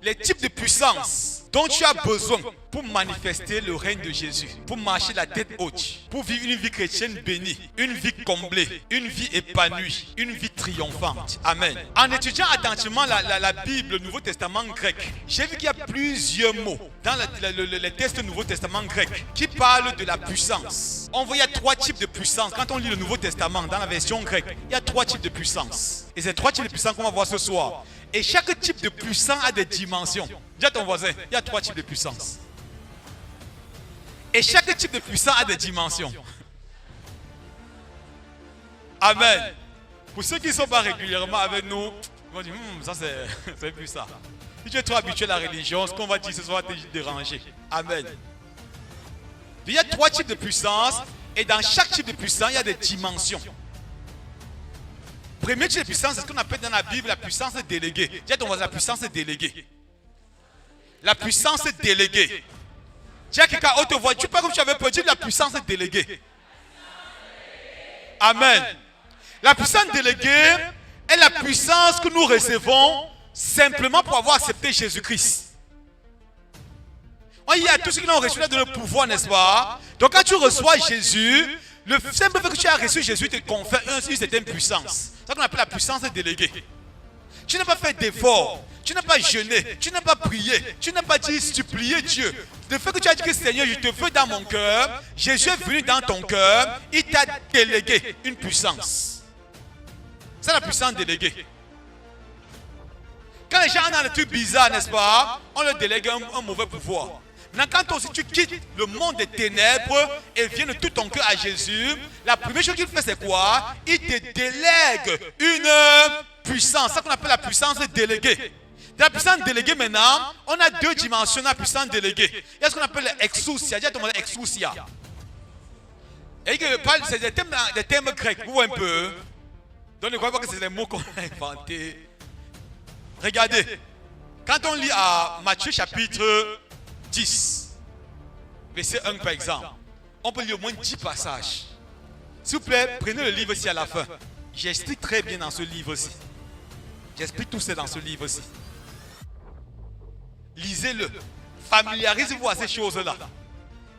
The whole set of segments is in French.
Les types de puissance dont tu as besoin pour manifester le règne de Jésus, pour marcher la tête haute, pour vivre une vie chrétienne bénie, une vie comblée, une vie épanouie, une vie triomphante. Amen. En étudiant attentivement la Bible, le Nouveau Testament grec, j'ai vu qu'il y a plusieurs mots dans les textes du Nouveau Testament grec qui parlent de la puissance. On voit qu'il y a 3 types de puissance. Quand on lit le Nouveau Testament dans la version grecque, il y a 3 types de puissance. Et ces 3 types de puissance qu'on va voir ce soir. Et chaque type de puissance a des dimensions. Dis à ton voisin, il y a 3 types de puissance. Et chaque type de puissance a des dimensions. Amen. Pour ceux qui ne sont pas régulièrement avec nous, ils vont dire, ça c'est plus ça. Si tu es trop habitué à la religion, ce qu'on va dire ce soir va te déranger. Amen. Il y a 3 types de puissance. Et dans chaque type de puissance, il y a des dimensions. Premier type de puissance, c'est ce qu'on appelle dans la Bible la puissance déléguée. Dis à ton voisin, la puissance déléguée. La puissance déléguée. Dis à quelqu'un haute voix, tu parles comme tu avais peur, dis la puissance déléguée. Amen. La puissance déléguée est la puissance que nous recevons simplement pour avoir accepté Jésus-Christ. Il y a tous ceux qui l'ont reçu de le pouvoir, n'est-ce pas? Donc quand tu reçois Jésus, le simple fait que tu as reçu Jésus te confère une certaine puissance. C'est ça qu'on appelle la puissance déléguée. Tu n'as pas fait d'effort, tu n'as pas jeûné, tu n'as pas prié, tu n'as pas dit supplier Dieu. Le fait que tu as dit que Seigneur, je te veux dans mon cœur, Jésus est venu dans ton cœur, il t'a délégué une puissance. C'est la puissance déléguée. Quand les gens ont des trucs bizarres, n'est-ce pas, on leur délègue un mauvais pouvoir. Maintenant, quand aussi tu quittes le monde des ténèbres et viens de tout ton cœur à Jésus, la première chose qu'il fait, c'est quoi? Il te délègue une puissance, c'est ça qu'on appelle la puissance déléguée. Dans la puissance déléguée, maintenant, on a 2 dimensions dans la puissance déléguée. Il y a ce qu'on appelle l'exousia. Dis à ton mot exousia. Et c'est des termes grecs, vous voyez un peu. Donc ne croyez pas que c'est des mots qu'on a inventés. Regardez, quand on lit à Matthieu chapitre 10, verset 1 par exemple, on peut lire au moins 10 passages. S'il vous plaît, prenez le livre ici à la fin. J'explique très bien dans ce livre-ci. J'explique tout ça dans ce livre-ci. Lisez-le. Familiarisez-vous à ces choses-là.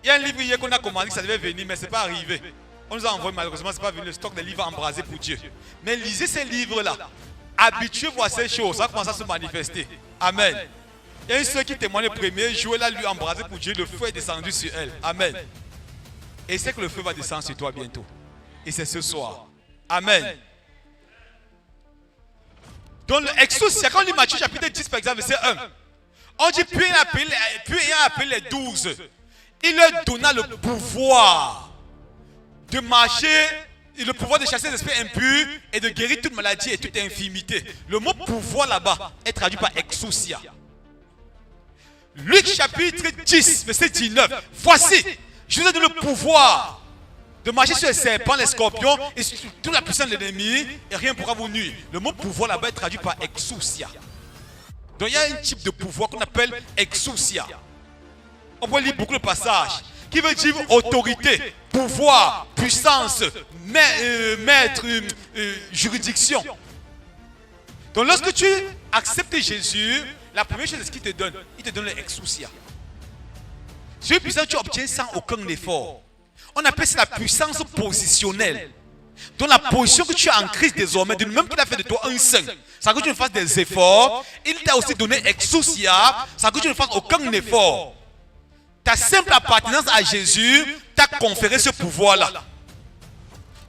Il y a un livre hier qu'on a commandé que ça devait venir, mais ce n'est pas arrivé. On nous a envoyé, malheureusement, ce n'est pas venu, le stock des livres embrasés pour Dieu. Mais lisez ces livres-là. Habituez-vous à ces choses. Ça commence à se manifester. Amen. Il y a une soeur qui témoigne le premier jour, elle a lui embrasé pour Dieu, le feu est descendu sur elle. Amen. Et c'est que le feu va descendre sur toi bientôt. Et c'est ce soir. Amen. Donc l'exousia, quand on lit Matthieu chapitre 10 par exemple, verset 1, on dit puis ayant appelé les 12, il leur donna le pouvoir de marcher, le pouvoir de chasser les esprits impurs et de guérir toute maladie et toute infirmité. Le mot pouvoir là-bas est traduit par exousia. Luc chapitre 10, verset 19. Voici, je vous ai donné le pouvoir de marcher sur les serpents, les scorpions et sur toute la puissance de l'ennemi et rien ne pourra vous nuire. Le mot pouvoir là-bas est traduit par exousia. Donc il y a un type de pouvoir qu'on appelle exousia. On peut lire beaucoup de passages qui veut dire autorité, pouvoir, puissance, maître, juridiction. Donc lorsque tu acceptes Jésus, la première chose qu'il te donne, il te donne l'exousia. C'est une puissance que tu obtiens sans aucun effort. On appelle ça la puissance positionnelle. Donc la position que tu as en Christ désormais, de même qu'il a fait de toi un saint, sans que tu ne fasses des efforts, il t'a aussi donné exousia, sans que tu ne fasses aucun effort. Ta simple appartenance à Jésus t'a conféré ce pouvoir-là.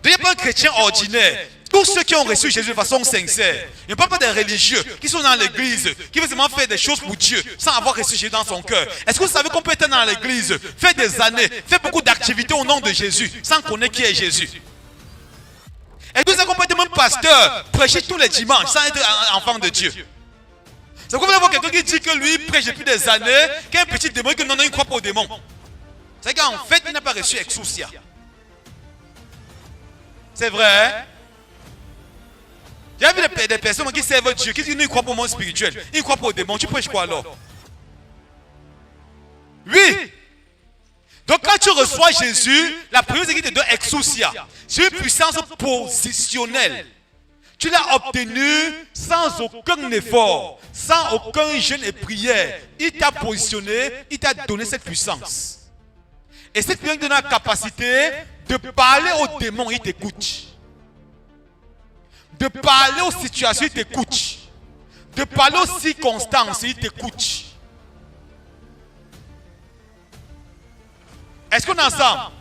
Il n'y a pas un chrétien ordinaire. Tous ceux qui ont reçu Jésus de façon sincère, il ne parle pas des religieux qui sont dans l'église, qui veulent seulement faire des choses pour Dieu sans avoir reçu Jésus dans son cœur. Est-ce que vous savez qu'on peut être dans l'église, faire des années, faire beaucoup d'activités au nom de Jésus sans connaître qui est Jésus? Est-ce que vous savez qu'on peut être même pasteur, prêcher tous les dimanches sans être un enfant de Dieu? C'est pourquoi vous avez quelqu'un qui dit que lui prêche depuis des années, qu'il y a un petit démon, que non, il ne croit pas au démon. C'est qu'en fait, il n'a pas reçu exousia. C'est vrai? Il y a vu des personnes qui servent Dieu, qui disent qu'ils ne croient pas au monde spirituel. Ils ne croient pas au démon. Tu prêches quoi alors? Oui. Donc quand tu reçois Jésus, la première chose qui te donne exousia, c'est une puissance positionnelle. Tu l'as obtenu sans aucun effort, sans aucun jeûne et prière. Il t'a positionné, il t'a donné cette puissance. Et cette puissance donne la capacité de parler aux démons, il t'écoute. De parler aux situations, il t'écoute. De parler aux circonstances, il t'écoute. Est-ce qu'on est ensemble?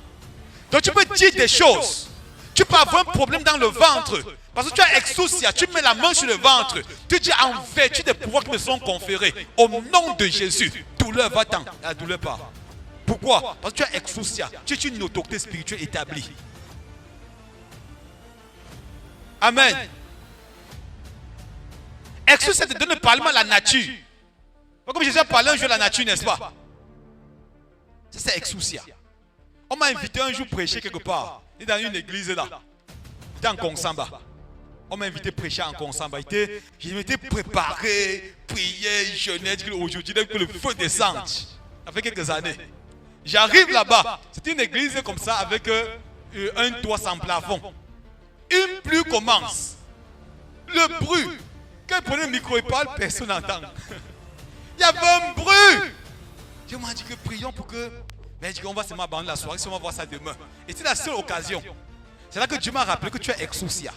Donc tu peux dire des choses. Tu peux avoir un problème dans le ventre. Parce que tu as exousia, tu mets la main sur le ventre. Tu dis en vertu des pouvoirs qui me sont conférés. Au nom de Jésus, douleur va-t'en. La douleur part. Pourquoi? Parce que tu as exousia. Tu es une autorité spirituelle établie. Amen. Exousia te donne le parlement à la nature. Comme Jésus a parlé un jour à la nature, n'est-ce pas? Ça c'est exousia. On m'a invité un jour prêcher quelque part. Il est dans une église là. Il était en Konsamba. On m'a invité prêcher en Konsamba. Je m'étais préparé, prié, jeûné. Aujourd'hui, que le feu descende. Ça fait quelques années. J'arrive là-bas. C'est une église comme ça avec un toit sans plafond. Une pluie commence. Le bruit. Quand il prenait le micro et parle, personne n'entend. Il y avait un bruit. Dieu m'a dit que prions pour que... Mais je dis qu'on va seulement abandonner la soirée, on va voir ça demain. Et c'est la seule occasion. C'est là que Dieu m'a rappelé que tu es exousia.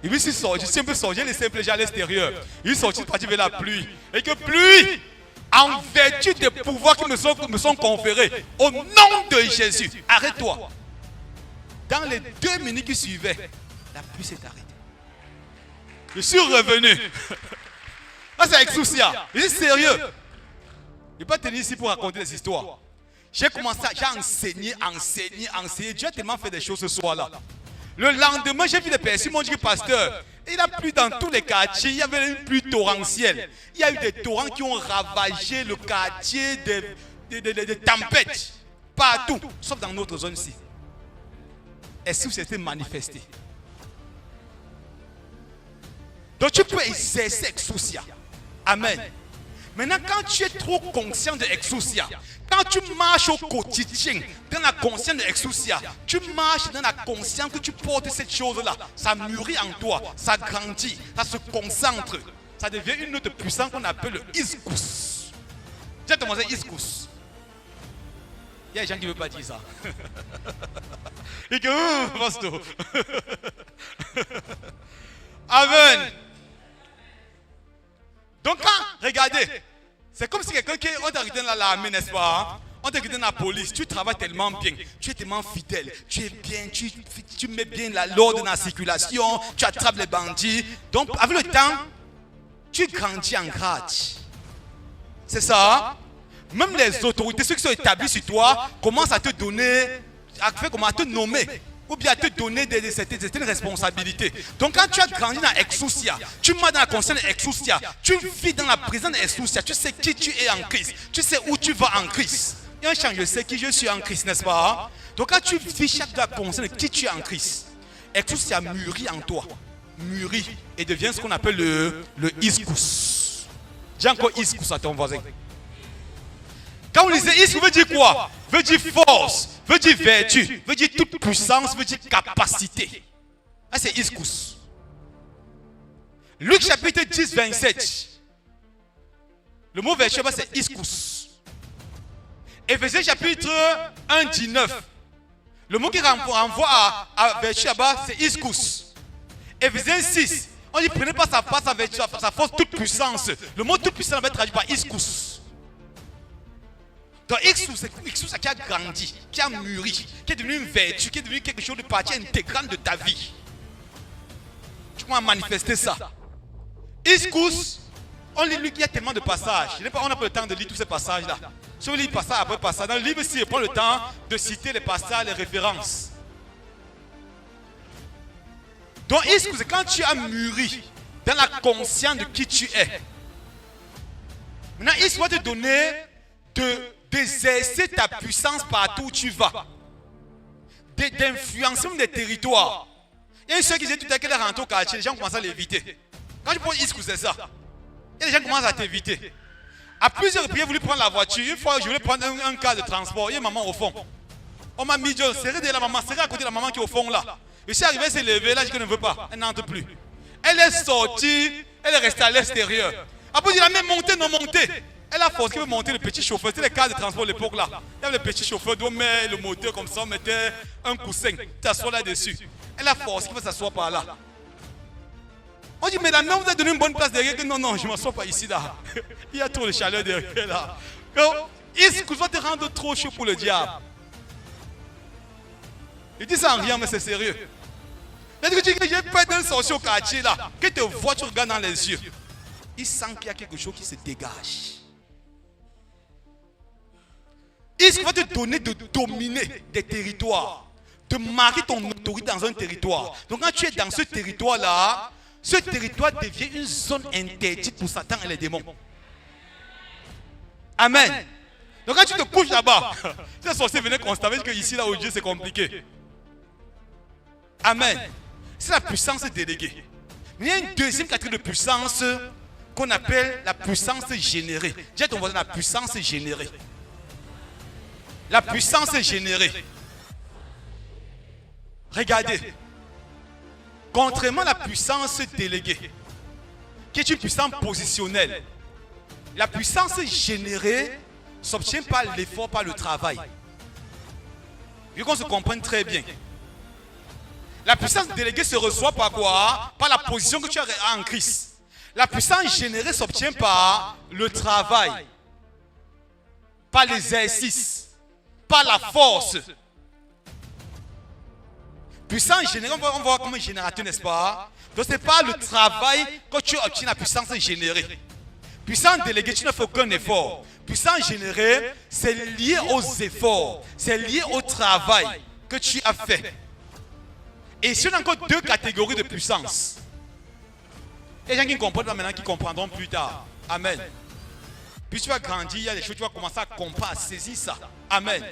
Et puis je suis un peu sorti, j'ai laissé un peu à l'extérieur. Il est sorti, parti vers la pluie. Et que pluie, en vertu des pouvoirs qui me sont conférés, au nom de Jésus, arrête-toi. Dans les 2 minutes qui suivaient, la pluie s'est arrêtée. Je suis revenu. Là, c'est exousia. Je suis sérieux. Je ne vais pas tenir ici pour raconter des histoires. J'ai commencé, j'ai enseigné. Dieu a tellement fait des choses ce soir-là. Le lendemain, j'ai vu des personnes qui m'ont dit que pasteur, il a plu dans tous les quartiers. Il y avait une pluie torrentielle. Il y a eu des torrents qui ont ravagé le quartier, des tempêtes. Partout, sauf dans notre zone ici. Est-ce que c'était manifesté? Donc tu peux exercer exousia. Amen. Maintenant, quand tu es trop conscient de exousia, quand tu marches au quotidien dans la conscience de exousia, tu marches dans la conscience que tu portes cette chose-là, ça mûrit en toi, ça grandit, ça se concentre, ça devient une autre puissance qu'on appelle le iskous. J'ai commencé iskous. Il y a des gens qui ne veulent pas dire ça. Et que, pasteur. Amen. Donc quand, regardez, c'est comme si quelqu'un qui on t'a recruté dans l'armée, n'est-ce pas? On t'a recruté dans la police, tu travailles tellement bien, tu es tellement fidèle, tu es bien, tu mets bien l'ordre dans la circulation, tu attrapes les bandits. Donc avec le temps, tu grandis en grade. C'est ça? Même les autorités, ceux qui sont établis sur toi, commencent à te donner, à te nommer. Ou bien à te donner certaines responsabilités. Donc quand tu as grandi dans exousia, tu marches dans la conscience de exousia, tu vis dans la présence de exousia, tu sais qui tu es en Christ, tu sais où tu vas en Christ. Il y a un chant, je sais qui je suis en Christ, n'est-ce pas? Donc quand tu vis chaque de la conscience de qui tu es en Christ, exousia mûrit en toi, mûrit et devient ce qu'on appelle le iskous. Dis encore iskous à ton voisin. Quand on disait iskous, veut dire quoi? Veut dire force, veut dire vertu, veut dire toute puissance, veut dire capacité. Ah, c'est iskous. Luc chapitre 10, 27. Le mot vertu, c'est iskous. Éphésiens chapitre 1, 19. Le mot qui renvoie à vertu là-bas, c'est iskous. Éphésiens 6. On dit prenez pas sa vertu, sa force, toute puissance. Le mot toute puissance va être traduit par iskous. Donc Iskous, c'est ça qui a grandi, qui a mûri, qui est devenu une vertu, qui est devenu quelque chose de partie intégrante de ta vie. Tu peux manifester ça. Iskous, on lit, il y a tellement de passages. On n'a pas le temps de lire tous ces passages-là. Si on lit passage après passage, dans le livre ici, on prend le temps de citer les passages, les références. Donc Iskous, c'est quand tu as mûri dans la conscience de qui tu es. Maintenant, Iskous va te donner d'exercer ta puissance partout où tu vas, d'influencer des territoires. Il y a ceux qui disaient tout à l'heure rentrent au quartier, les gens commencent à l'éviter. Quand tu prends Iskous, c'est ça. Il y a des gens qui commencent à t'éviter. À plusieurs reprises, j'ai voulu prendre la voiture. Une fois, je voulais prendre un cas de transport. Il y a une maman au fond. On m'a mis, serré de la maman, serré à côté de la maman qui est au fond là. Je suis arrivé, elle s'est levée, là, je ne veux pas. Elle n'entre plus. Elle est sortie, elle est restée à l'extérieur. Après, il a même monté, non monté. Elle a forcé de monter le petit chauffeur. C'était les cars de transport de l'époque là. Il y avait le petit chauffeur, on met le moteur comme ça, on mettait un coussin, tu t'assois là-dessus. Elle a forcé qu'il faut s'asseoir par là. On dit, mesdames, vous avez donné une bonne place derrière. Non, non, je ne m'assois pas ici là. Il y a trop de chaleur derrière là. Est-ce que tu vas te rendre trop chaud pour le diable? Il dit ça en riant, mais c'est sérieux. Il dit que j'ai peur d'un sorcier au quartier là. Que te vois, tu regardes dans les yeux. Il sent qu'il y a quelque chose qui se dégage. Il va te donner de dominer des territoires, de marquer ton autorité dans un territoire. Donc quand tu es dans ce territoire-là, ce territoire devient une zone interdite pour Satan et les démons. Amen. Donc quand tu te couches là-bas, ces sorciers venaient constater que ici, là où Dieu, c'est compliqué. Amen. C'est la puissance déléguée. Mais il y a une deuxième catégorie de puissance qu'on appelle la puissance générée. J'ai ton voisin, la puissance générée. La puissance générée. Regardez. Contrairement à la puissance déléguée, qui est une puissance positionnelle, la puissance générée s'obtient par l'effort, par le travail. Il faut qu'on se comprenne très bien. La puissance déléguée se reçoit par quoi? Par la position que tu as en Christ. La puissance générée s'obtient par le travail, par l'exercice, par la force. Puissance générée, on va voir comme un générateur, n'est-ce pas? Donc c'est pas le travail que tu obtiens la puissance générée. Puissance déléguée, tu ne fais aucun effort. Puissance générée, c'est lié aux efforts, c'est lié au travail que tu as fait. Et si on a encore deux catégories de puissance, il y a des gens qui ne comprennent pas maintenant, qui comprendront plus tard. Amen. Puis tu vas grandir, il y a des choses, tu vas commencer à comprendre, à saisir ça. Amen.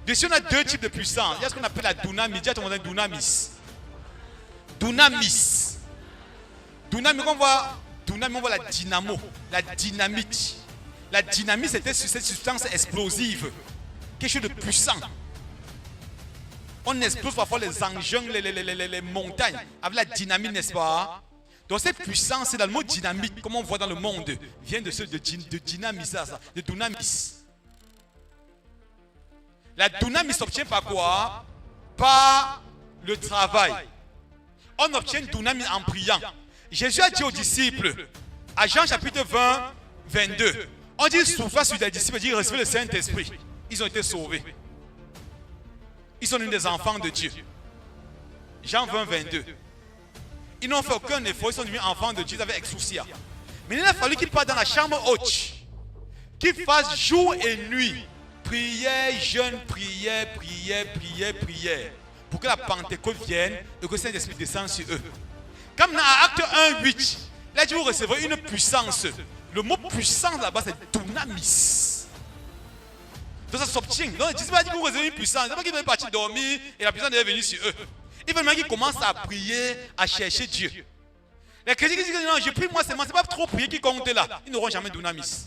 Donc si on a deux types de puissance, il y a ce qu'on appelle la dunamis. Dis à ton voisin dunamis. Dunamis. Dunamis, on voit la dynamo, la dynamite. La dynamite, c'était cette substance explosive. Quelque chose de puissant. On explose parfois les engins, les montagnes avec la dynamite, n'est-ce pas? Donc cette puissance, c'est dans le mot dynamite, comme on voit dans le monde, vient de dynamis, de dunamis. La dunamis s'obtient par quoi? Par le travail. On obtient dunamis en priant. Jésus a dit aux disciples, à Jean chapitre 20, 22, on dit souffle sur les disciples, dit recevez le Saint-Esprit. Ils ont été sauvés. Ils sont des enfants de Dieu. Jean 20, 22. Ils n'ont fait aucun effort, ils sont devenus enfants de Dieu, ils avaient exousia. Mais il a fallu qu'ils partent dans la chambre haute, qu'ils fassent jour et nuit, prière, jeûne, prière, pour que la Pentecôte vienne et que le Saint-Esprit descende sur eux. Comme dans Acte 1, 8, là, vous recevrez une puissance. Le mot puissance là-bas, c'est dunamis. Donc ça s'obtient. Donc, je ne sais pas que vous recevez une puissance. Ce n'est pas qu'ils veulent partir dormir et la puissance est venue sur eux. Il veut même qu'ils commencent à prier, à chercher Dieu. Les chrétiens qui disent non, je prie moi seulement, ce n'est pas trop prier qui compte là. Ils n'auront jamais dunamis.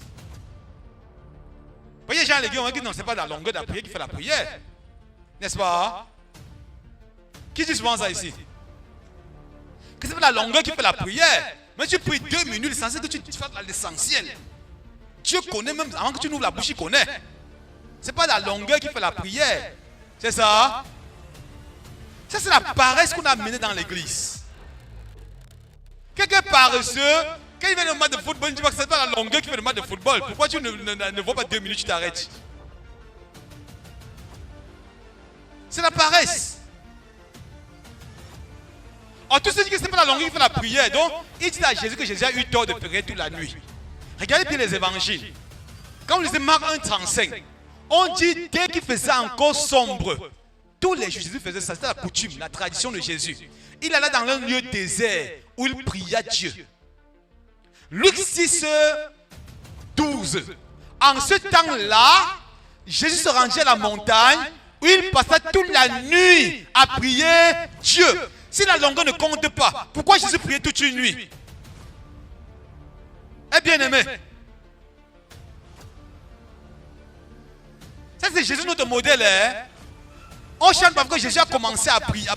Vous voyez, Jean l'église, on va dire non, ce n'est pas la longueur de la prière qui fait la prière. N'est-ce pas? Qui dit souvent ça ici? Que ce n'est pas la longueur qui fait la prière. Mais tu pries 2 minutes, l'essentiel que tu fasses l'essentiel. Dieu connaît même, avant que tu n'ouvres la bouche, il connaît. Ce n'est pas la longueur qui fait la prière. C'est ça? Ça, c'est la paresse qu'on a menée dans l'église. Quelqu'un paresseux, quand il vient au match de football, il dit que ce n'est pas la longueur qui fait le match de football. Pourquoi tu ne vois pas 2 minutes, tu t'arrêtes? C'est la paresse. En tout ce dit que ce n'est pas la longueur qui fait la prière. Donc, il dit à Jésus que Jésus a eu tort de prier toute la nuit. Regardez bien les évangiles. Quand vous lisez Marc 1,35, on dit dès qu'il faisait encore sombre, tous les jours Jésus faisait ça, c'était la coutume, la tradition de Jésus. Il alla dans un lieu désert où il pria Dieu. Luc 6, 12. En ce temps-là, Jésus se rendit à la montagne où il passa toute la nuit à prier Dieu. Si la longueur ne compte pas, pourquoi Jésus priait toute une nuit? Eh bien aimé, ça c'est Jésus notre modèle. Hein? On chante parce que Jésus a commencé à prier,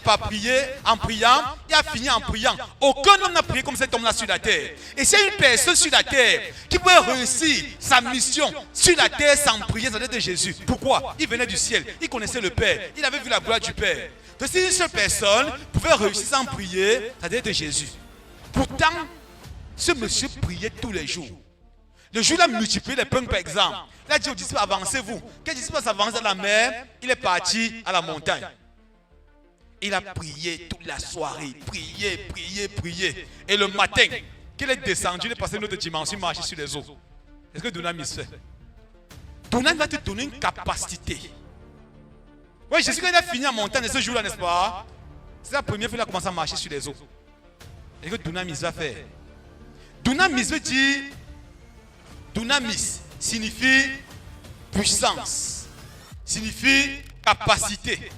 en priant et a fini en priant. Aucun homme n'a prié comme cet homme-là sur la terre. Et s'il y a une personne sur la terre qui pouvait réussir sa mission sur la terre sans prier, ça doit être Jésus. Pourquoi? Il venait du ciel, il connaissait le Père, il avait vu la gloire du Père. Donc si une seule personne pouvait réussir sans prier, ça doit être Jésus. Pourtant, ce monsieur priait tous les jours. Le jour où il a multiplié les pains, par exemple, il a dit aux disciples, avancez-vous. Quand les disciples s'avancent dans la mer, il est parti à la montagne. Il a prié toute la soirée, prié. Et le matin, qu'il est descendu, il est passé une autre dimension, marché sur les eaux. Est-ce que Dunamis fait? Dunamis va te donner une capacité. Oui, Jésus, quand il a fini en montagne ce jour-là, n'est-ce pas? C'est la première fois qu'il a commencé à marcher sur les eaux. Est-ce que Dunamis va faire? Dunamis veut dire... Dunamis signifie puissance, signifie capacité,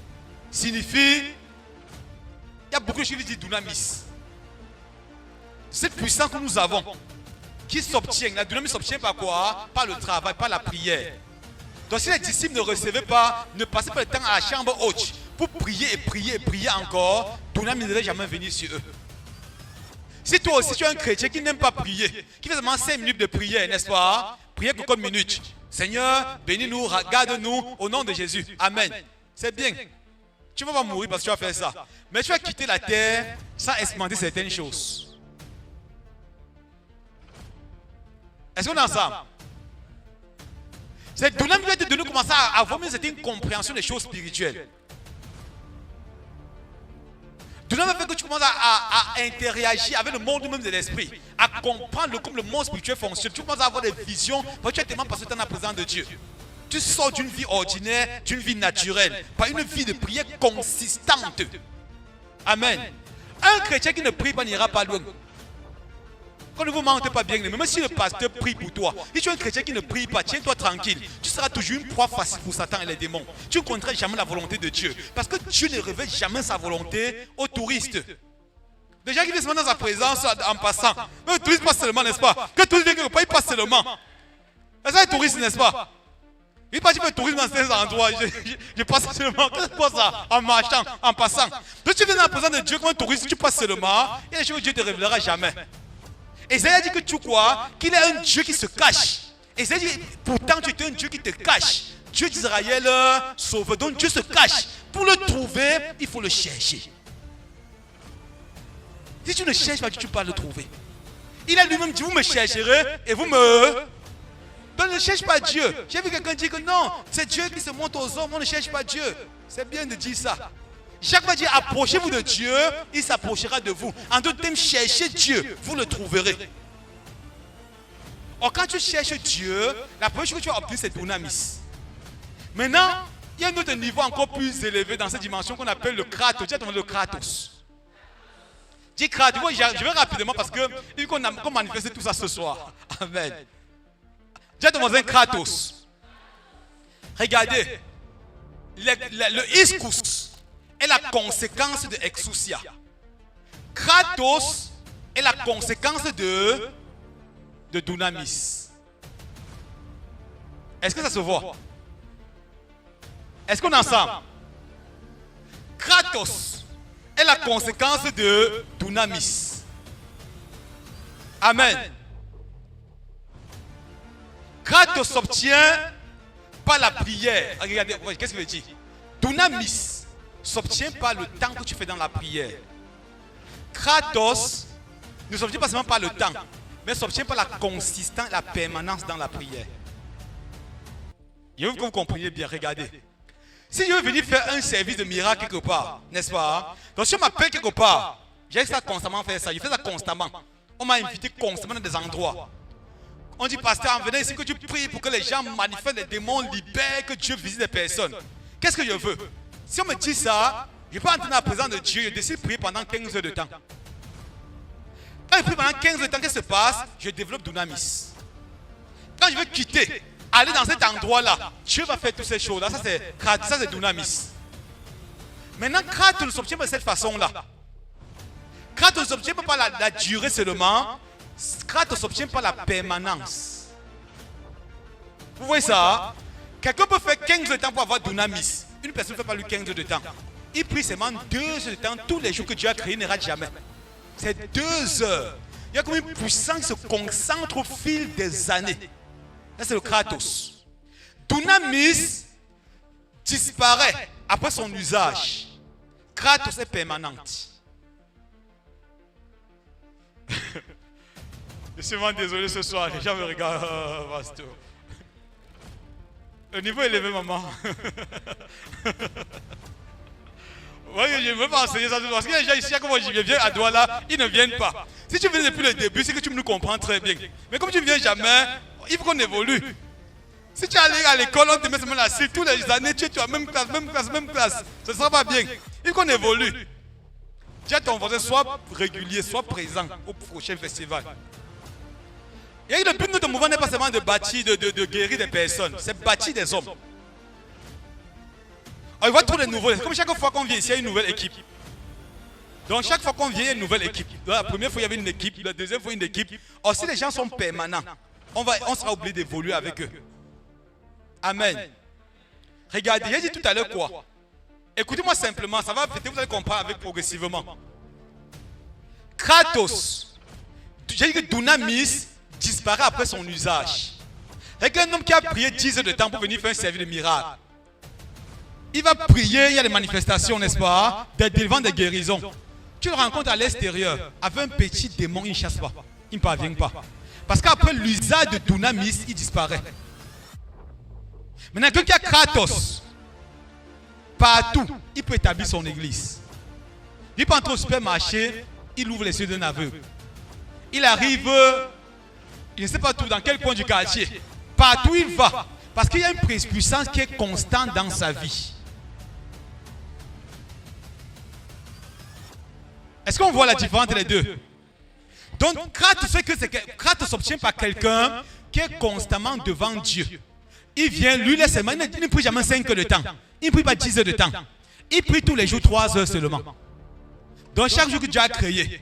signifie... Il y a beaucoup de choses qui disent Dunamis. Cette puissance que nous avons, qui s'obtient, la Dunamis s'obtient par quoi? Par le travail, par la prière. Donc si les disciples ne recevaient pas, ne passaient pas le temps à la chambre haute pour prier et prier encore, Dunamis ne devait jamais venir sur eux. Si toi aussi tu es un chrétien qui n'aime pas prier, qui fait seulement 5 minutes de prière, n'est-ce pas? Priez quelques minutes. Seigneur, bénis-nous, regarde-nous au nom de Jésus. Amen. C'est bien. Tu ne vas pas mourir parce que tu vas faire ça. Mais tu vas quitter la terre sans expérimenter certaines choses. Est-ce qu'on est ensemble? Cette dynamique de nous commencer à avoir une certaine compréhension des choses spirituelles. Dynamique fait que tu commences à interagir avec le monde même de l'esprit, à comprendre comment le monde spirituel fonctionne. Tu commences à avoir des visions parce que tu es tellement passé dans la présence de Dieu. Tu sors d'une vie ordinaire, d'une vie naturelle, par une vie de prière consistante. Amen. Un chrétien qui ne prie pas n'ira pas loin. Quand ne vous mentez pas bien, même si le pasteur prie pour toi, si tu es un chrétien qui ne prie pas, tiens-toi tranquille. Tu seras toujours une proie facile pour Satan et les démons. Tu ne connaîtras jamais la volonté de Dieu. Parce que Dieu ne révèle jamais sa volonté aux touristes. Les gens qui viennent dans sa présence en passant. Mais le touriste passe seulement, n'est-ce pas? Que le touriste vient quelque part, il passe seulement. C'est ça le touriste, n'est-ce pas? Il passe le tourisme dans ces endroits. Je passe seulement. Qu'est-ce que c'est ça? En marchant, en passant. Donc tu viens dans la présence de Dieu comme un touriste, tu passes seulement. Il y a des choses que Dieu ne te révélera jamais. Esaïe a dit que tu crois qu'il est un Dieu qui se cache. Esaïe dit pourtant tu es un Dieu qui te cache. Dieu d'Israël sauve. Donc Dieu se cache. Pour le trouver, il faut le chercher. Si tu ne cherches pas, tu ne peux pas le trouver. Il a lui-même dit, vous me chercherez et vous me... Donc ne cherche pas Dieu. J'ai vu quelqu'un dire que non, c'est Dieu qui se montre aux hommes, on ne cherche pas Dieu. C'est bien de dire ça. Chaque fois dire approchez-vous de Dieu, il s'approchera de vous. En d'autres termes, cherchez Dieu, vous le trouverez. Or, quand tu cherches Dieu, la première chose que tu vas obtenir, c'est Dunamis. Maintenant, il y a un autre niveau encore plus élevé dans cette dimension qu'on appelle le Kratos. Dis le Kratos. Dis Kratos. Je vais rapidement parce que il faut qu'on manifeste tout ça ce soir. Amen. Dis à ton voisin Kratos. Regardez, le iskous est la conséquence de exousia. Kratos est la conséquence de Dunamis. Est-ce que ça se voit? Est-ce qu'on est ensemble? Kratos est la conséquence de Dunamis. Amen. Kratos s'obtient par la prière. Regardez, qu'est-ce qu'il veut dire? Dunamis s'obtient par le temps que tu fais dans la prière. Kratos ne s'obtient pas seulement par le temps, mais s'obtient par la consistance, la permanence dans la prière. Je veux que vous compreniez bien, regardez. Si je veux venir faire un service de miracle quelque part, n'est-ce pas? Donc si on m'appelle quelque part, j'ai ça constamment faire ça, je fais ça constamment. On m'a invité constamment dans des endroits. On dit, pasteur, en venant ici que tu pries pour que les gens manifestent les démons, libèrent, que Dieu visite les personnes. Qu'est-ce que je veux? Si on me dit ça, je peux entrer dans la présence de Dieu, je décide de prier pendant 15 heures de temps. Quand je prie pendant 15 heures de temps, qu'est-ce qui se passe? Je développe Dunamis. Quand je veux quitter, aller dans cet endroit-là, Dieu va faire toutes ces choses-là. Ça, c'est Dunamis. Maintenant, Kratos ne s'obtient pas de cette façon-là. Kratos ne s'obtient pas par la durée seulement. Kratos s'obtient par la permanence. Vous voyez ça? Quelqu'un peut faire 15 heures de temps pour avoir Dunamis. Une personne ne fait pas le 15 heures de temps. Il prie seulement 2 heures de temps tous les jours que Dieu a créé, il ne rate jamais. C'est 2 heures. Il y a comme une puissance qui se concentre au fil des années. Là, c'est le Kratos. Dunamis disparaît après son usage. Kratos est permanente. Je suis vraiment désolé ce soir, les gens me regardent, pasteur. Le niveau est élevé, maman. Oui, je ne veux pas enseigner ça parce qu'il y a des gens ici, comme moi, je viens à Douala, ils ne viennent pas. Si tu viens depuis le début, c'est que tu me comprends très bien. Mais comme tu ne viens jamais, il faut qu'on évolue. Si tu es allé à l'école, on te met seulement assis toutes les années, tu es à même classe, même classe, même classe. Ce ne sera pas bien. Il faut qu'on évolue. Dis à ton voisin, sois régulier, sois présent au prochain festival. Et le but de notre mouvement n'est pas seulement de bâtir, de guérir des personnes, c'est bâtir des hommes. Alors, il va tous les nouveaux. Comme chaque fois qu'on vient ici, il y a une nouvelle équipe. Donc chaque fois qu'on vient, il y a une nouvelle équipe. La première fois, il y avait une équipe. La deuxième fois, une équipe. Or, si les gens sont permanents, on sera obligé d'évoluer avec eux. Amen. Regardez, j'ai dit tout à l'heure quoi? Écoutez-moi simplement, ça va peut-être vous allez comprendre avec progressivement. Kratos, j'ai dit que Dunamis disparaît après son usage. Regarde un homme qui a prié 10 heures de temps pour venir faire un service de miracle. Il va prier, il y a des manifestations, n'est-ce pas? Des délivrances, des guérisons. Tu le rencontres à l'extérieur, avec un petit démon, il ne chasse pas. Il ne parvient pas. Parce qu'après l'usage de Dunamis, il disparaît. Maintenant, quelqu'un qui a Kratos, partout, il peut établir son église. Il peut entrer au supermarché, il ouvre les yeux d'un aveugle. Il arrive, il ne sait pas tout, dans quel coin du quartier. Partout il va. Parce qu'il y a une puissance qui est constante dans sa vie. Est-ce qu'on voit la différence entre les deux? Donc, Kratos s'obtient par quelqu'un qui est constamment devant Dieu. Il vient, lui, laisse ses mains, il ne prie jamais 5 heures de temps. Il ne prie pas 10 heures de temps. Il prie tous les jours 3 heures seulement. Donc, chaque jour que Dieu a créé,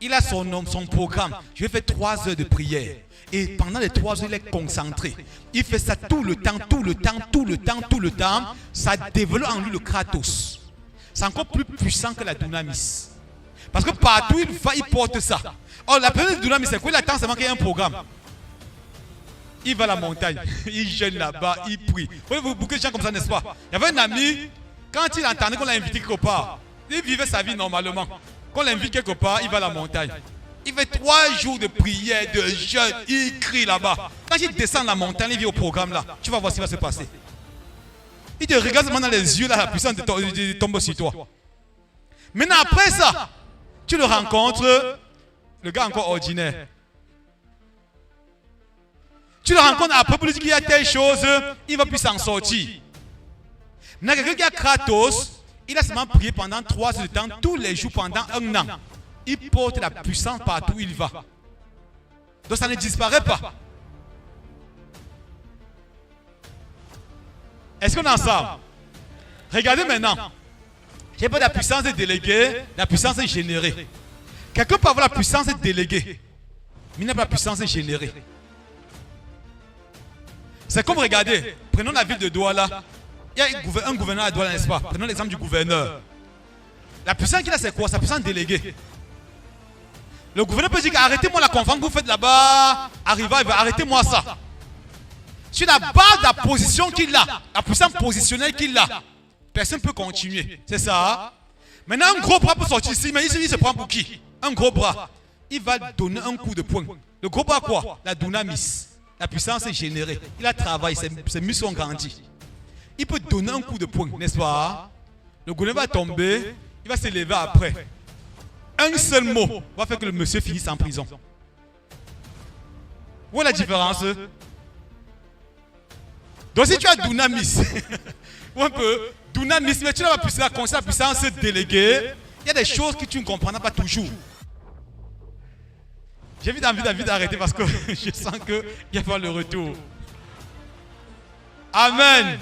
il a son programme. Je vais faire 3 heures de prière. Et pendant les 3 heures, il est concentré. Il fait ça tout le temps, tout le temps, tout le temps, tout le temps. Ça développe en lui le Kratos. C'est encore plus puissant que la Dunamis. Parce que partout il va, il porte ça. Or, la période de Dunamis, c'est quoi? Il attend seulement qu'il y ait un programme. Il va à la montagne, il jeûne là-bas, il prie. Vous voyez beaucoup de gens comme ça, n'est-ce pas? Il y avait un ami, quand il entendait qu'on l'a invité quelque part, il vivait sa vie normalement. Quand on l'invite quelque part, il va à la montagne. Il fait 3 jours de prière, de jeûne, il crie là-bas. Quand il descend la montagne, il vient au programme là. Tu vas voir ce qui va se passer. Il te regarde seulement dans les yeux, là, la puissance tombe sur toi. Maintenant, après ça, tu le rencontres, le gars encore ordinaire. Tu le rencontres après pour lui dire qu'il y a telle chose, il ne va plus s'en sortir. Maintenant, quelqu'un qui a Kratos, il a seulement prié pendant 3 heures de temps, tous les jours pendant 1 an. Il porte la puissance partout où il va. Donc ça ne disparaît pas. Est-ce qu'on est ensemble? Regardez maintenant. J'ai pas de la puissance de déléguer, la puissance de générer. Quelqu'un peut avoir la puissance de déléguer, mais il n'a pas la puissance de générer. C'est comme, regardez, prenons la ville de Douala. Il y a un gouverneur à Douala, n'est-ce pas? Prenons l'exemple du gouverneur. La puissance qu'il a, c'est quoi? Sa puissance déléguée. Le gouverneur peut dire arrêtez-moi la conférence que vous faites là-bas, arrêtez-moi ça. Sur la base de la position qu'il a, la puissance positionnelle qu'il a, personne ne peut continuer. C'est ça. Maintenant, un gros bras peut sortir ici, mais il se prend pour qui? Un gros bras. Il va donner un coup de poing. Le gros bras quoi? La Dunamis. La puissance est générée. Il a travaillé, ses muscles ont grandi. Il peut donner un coup de poing, n'est-ce pas? Le gouverneur va tomber, il va se lever après. Un seul mot va faire que le monsieur finisse en prison. Où est la différence? Donc si tu as Dunamis, ou un peu, Dunamis, mais tu n'as pas la puissance déléguée, il y a des choses que tu ne comprendras pas toujours. J'ai envie d'arrêter parce que je sens qu'il y a pas le retour. Amen.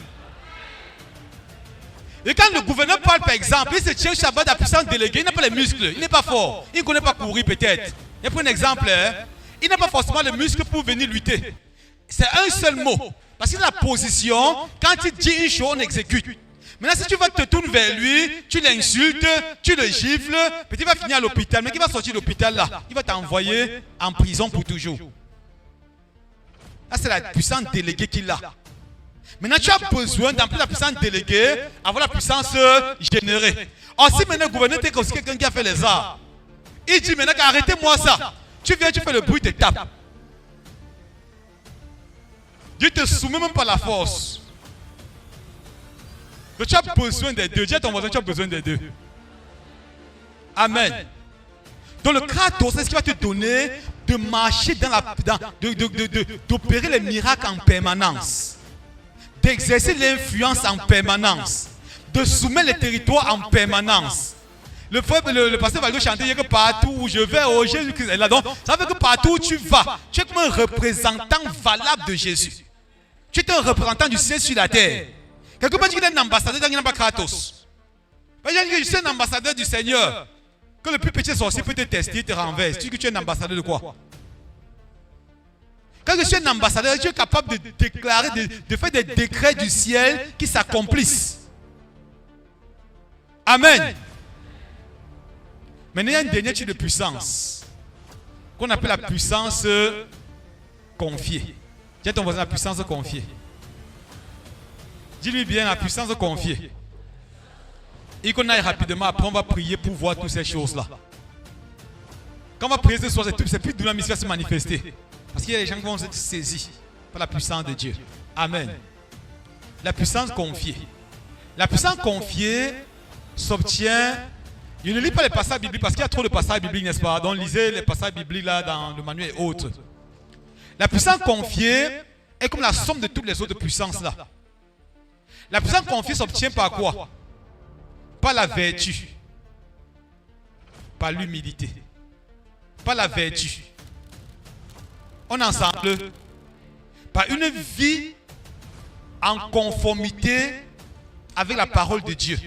Et quand le gouverneur parle, par exemple, il se tient sur la base de la puissance déléguée, il n'a pas les muscles, il n'est pas fort, il ne connaît pas courir peut-être. Je prends un exemple, il n'a pas forcément les muscles pour venir lutter. C'est un seul mot. Parce que la position, quand il dit une chose, on exécute. Maintenant, si tu vas te tourner vers lui, tu l'insultes, tu le gifles, peut-être il va finir à l'hôpital. Mais qui va sortir de l'hôpital là? Il va t'envoyer en prison pour toujours. Là, c'est la puissance déléguée qu'il a. Maintenant, tu as besoin, dans plus la puissance déléguée, avoir la puissance générée. Or, si maintenant le gouverneur était comme quelqu'un qui a fait les arts, il dit maintenant arrêtez-moi ça. Tu viens, tu fais le bruit, tu tapes. Dieu te soumet même par la force. Donc, tu as besoin des deux. Dis à ton voisin, tu as besoin des deux. Amen. Donc le Kratos, c'est ce qui va te donner de marcher dans la, d'opérer les miracles en permanence, d'exercer l'influence en permanence, de soumettre les territoires en permanence. Le pasteur Valdo chantait que partout où je vais, oh Jésus-Christ est là. Donc, ça veut dire que partout où tu vas, tu es comme un représentant valable de Jésus. Tu es un représentant du ciel sur la terre. Quelqu'un peut dire qu'il est un ambassadeur, il n'y a pas Kratos. Je suis un ambassadeur du Seigneur. Que le plus petit sorcier peut te tester, te renverse. Tu dis que tu es un ambassadeur de quoi? Quand je suis un ambassadeur, tu es capable de déclarer, de faire des décrets du ciel qui s'accomplissent. Amen. Maintenant, il y a un dernier type de puissance qu'on appelle la puissance confiée. Dis à ton voisin la puissance confiée. Dis-lui bien la puissance confiée. Et qu'on aille rapidement, après on va prier pour voir toutes ces choses-là. Quand on va prier ce soir, c'est plus de la mission à se manifester. Parce qu'il y a des gens qui vont se saisir par la puissance de Dieu. Amen. La puissance confiée. La puissance confiée s'obtient. Je ne lis pas les passages bibliques parce qu'il y a trop de passages bibliques, n'est-ce pas? Donc lisez les passages bibliques là dans le manuel et autres. La puissance confiée est comme la somme de toutes les autres puissances là. La puissance confiée s'obtient par quoi? Par la vertu, par l'humilité, par la vertu. On est ensemble, par une vie en conformité avec la parole de Dieu.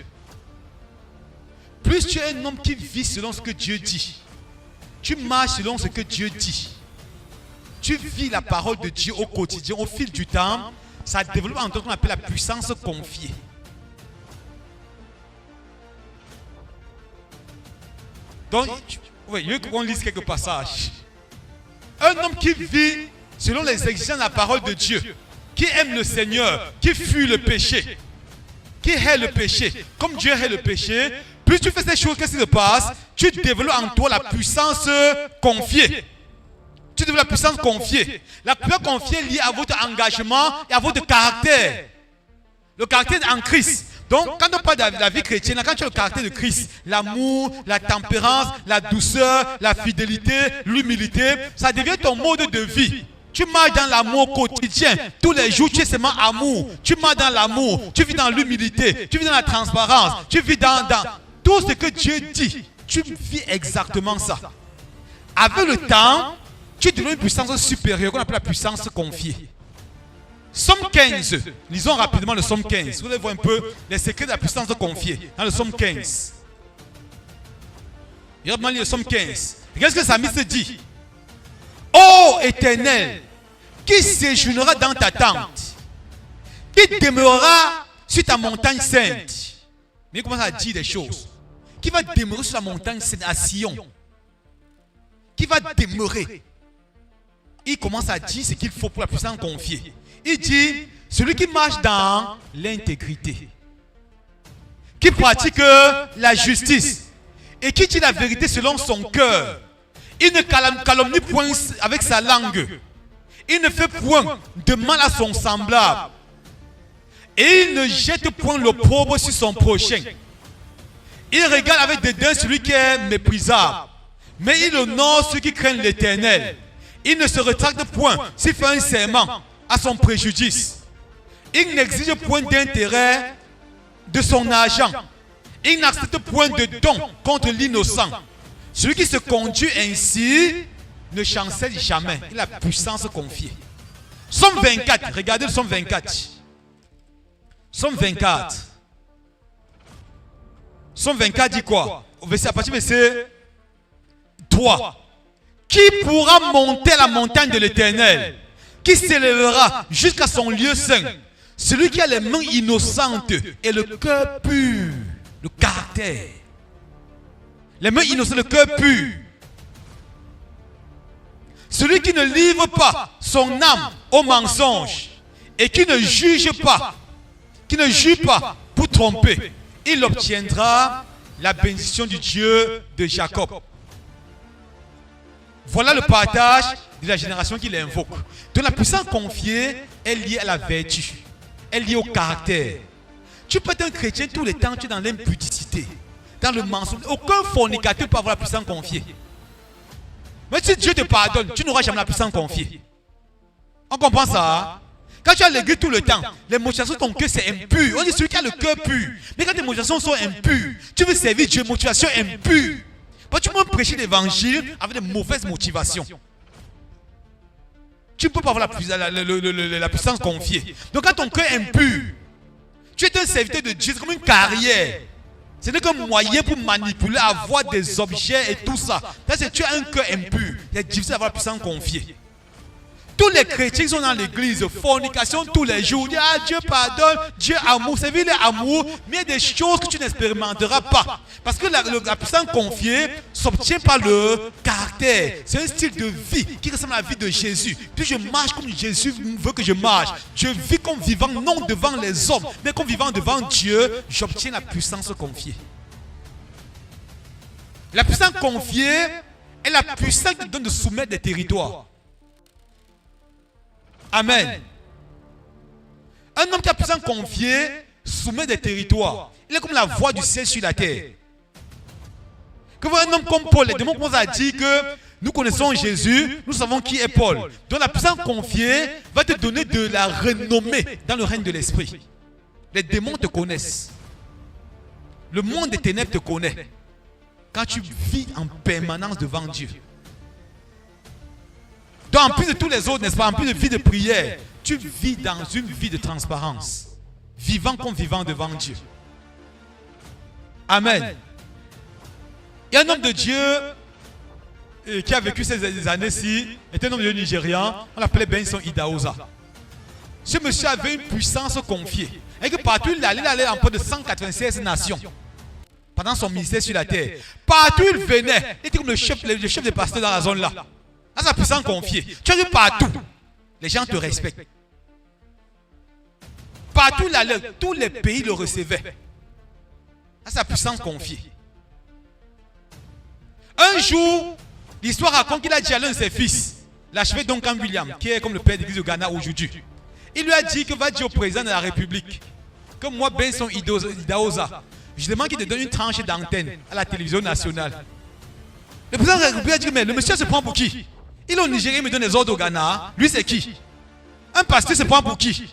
Plus tu es un homme qui vit selon ce que Dieu dit, tu marches selon ce que Dieu dit, tu vis la parole de Dieu au quotidien, au fil du temps, ça développe en toi ce qu'on appelle la puissance confiée. Donc, oui, je veux qu'on lise quelques passages. Un homme qui vit selon les exigences de la parole de Dieu, qui aime le Seigneur, qui fuit le péché, qui hait le péché, comme Dieu hait le péché, plus tu fais ces choses, qu'est-ce qui se passe? Tu développes en toi la puissance confiée. Tu développes la puissance confiée. La puissance confiée est liée à votre engagement et à votre caractère. Le caractère en Christ. Donc, quand on parle de la vie chrétienne, quand tu as le caractère de Christ, l'amour, la tempérance, la douceur, la fidélité, l'humilité, ça devient ton mode de vie. Tu marches dans l'amour quotidien. Tous les jours, tu es seulement amour. Tu marches dans l'amour. Tu vis dans l'humilité. Tu vis dans la transparence. Tu vis dans tout ce que Dieu dit. Tu vis exactement ça. Avec le temps, tu deviens une puissance supérieure qu'on appelle la puissance confiée. Somme 15, lisons rapidement le Somme 15. Vous allez voir un peu les secrets de la puissance confiée dans le Somme 15. Regardez le Somme 15. Qu'est-ce que Psalmiste dit? Ô Éternel, qui séjournera dans ta tente, qui demeurera sur ta montagne sainte. Mais il commence à dire des choses. Qui va demeurer sur la montagne sainte à Sion? Qui va demeurer? Il commence à dire ce qu'il faut pour la puissance confiée. Il dit, celui qui marche dans l'intégrité, qui pratique la justice et qui dit la vérité selon son cœur. Il ne calomnie point avec sa langue. Il ne fait point de mal à son semblable. Et il ne jette point l'opprobre sur son prochain. Il regarde avec dédain celui qui est méprisable. Mais il honore ceux qui craignent l'Éternel. Il ne se rétracte point s'il fait un serment à son préjudice. Il n'exige point d'intérêt de son argent. Il n'accepte point de don contre l'innocent. Celui qui se conduit ainsi ne chancelle jamais. Il a la puissance confiée. Somme 24, regardez le Somme 24. Somme 24. Somme 24 dit quoi? À partir du verset 3. Qui pourra monter la montagne de l'Éternel? Qui s'élèvera jusqu'à son lieu saint? Celui qui a les mains innocentes et le cœur pur, le caractère. Les mains innocentes, le cœur pur. Celui qui ne livre pas son âme au mensonge et qui ne juge pas pour tromper, il obtiendra la bénédiction du Dieu de Jacob. Voilà le partage de la génération qu'il invoque. Donc la puissance confiée est liée à la vertu, est liée au caractère. Tu peux être un chrétien tout le temps, tu es dans l'impudicité, dans le mensonge. Aucun fornicateur ne peut avoir la puissance confiée. Mais si Dieu te pardonne, tu n'auras jamais la puissance confiée. On comprend ça? Hein? Quand tu as l'église tout le temps, les motivations de ton cœur c'est impur. On dit celui qui a le cœur pur. Mais quand tes motivations sont impures, tu veux servir Dieu, motivation impure. Parce que tu peux prêcher l'évangile avec de mauvaises motivations. Tu ne peux pas avoir la puissance confiée. Donc quand ton cœur est impur, tu es un serviteur de Dieu, c'est comme une carrière. Ce n'est qu'un moyen pour manipuler, avoir des objets et tout ça. Parce que tu as un cœur impur, c'est difficile d'avoir la puissance confiée. Tous les chrétiens qui sont dans l'église, fornication tous les jours, disent ah Dieu pardonne, Dieu amour, c'est vrai l'amour, mais il y a des choses que tu n'expérimenteras pas. Parce que la puissance confiée s'obtient par le caractère. C'est un style de vie qui ressemble à la vie de Jésus. Puis je marche comme Jésus veut que je marche. Je vis comme vivant, non devant les hommes, mais comme vivant devant Dieu, j'obtiens la puissance confiée. La puissance confiée est la puissance qui donne de soumettre des territoires. Amen. Un homme qui a puissance confiée soumet des territoires. Il est comme la voix du ciel sur la terre. Que un homme comme Paul, les démons commencent à dire que nous connaissons Jésus, nous savons qui est Paul. Donc la puissance confiée va te donner de la renommée dans le règne de l'esprit. Les démons te connaissent. Le monde des ténèbres te connaît. Quand tu vis en permanence devant Dieu. Donc en plus de tous les autres, n'est-ce pas, en plus de vie de prière, tu vis dans une vie de transparence. Vivant comme vivant devant Dieu. Amen. Il y a un homme de Dieu qui a vécu ces années-ci, était un homme de Dieu nigérian, on l'appelait Benson Idahosa. Ce monsieur avait une puissance confiée. Et que partout il allait en près de 196 nations. Pendant son ministère sur la terre. Partout il venait, il était comme le chef des pasteurs dans la zone là. À sa puissance confiée. Tu arrives partout. Les gens te respectent. Partout il allait, tous les pays le recevaient. À sa puissance confiée. Un jour, l'histoire raconte qu'il a dit à l'un de ses fils, l'archevêque Duncan Williams, qui est comme le père d'église du Ghana aujourd'hui. Il lui a dit que va dire au président de la République, que moi, Benson Idahosa, je demande qu'il te donne une tranche d'antenne à la télévision nationale. Le président de la République a dit, mais le monsieur se prend pour qui? Il est au Nigeria, il me donne des ordres au Ghana. Lui, c'est qui? Un pasteur se prend pour qui?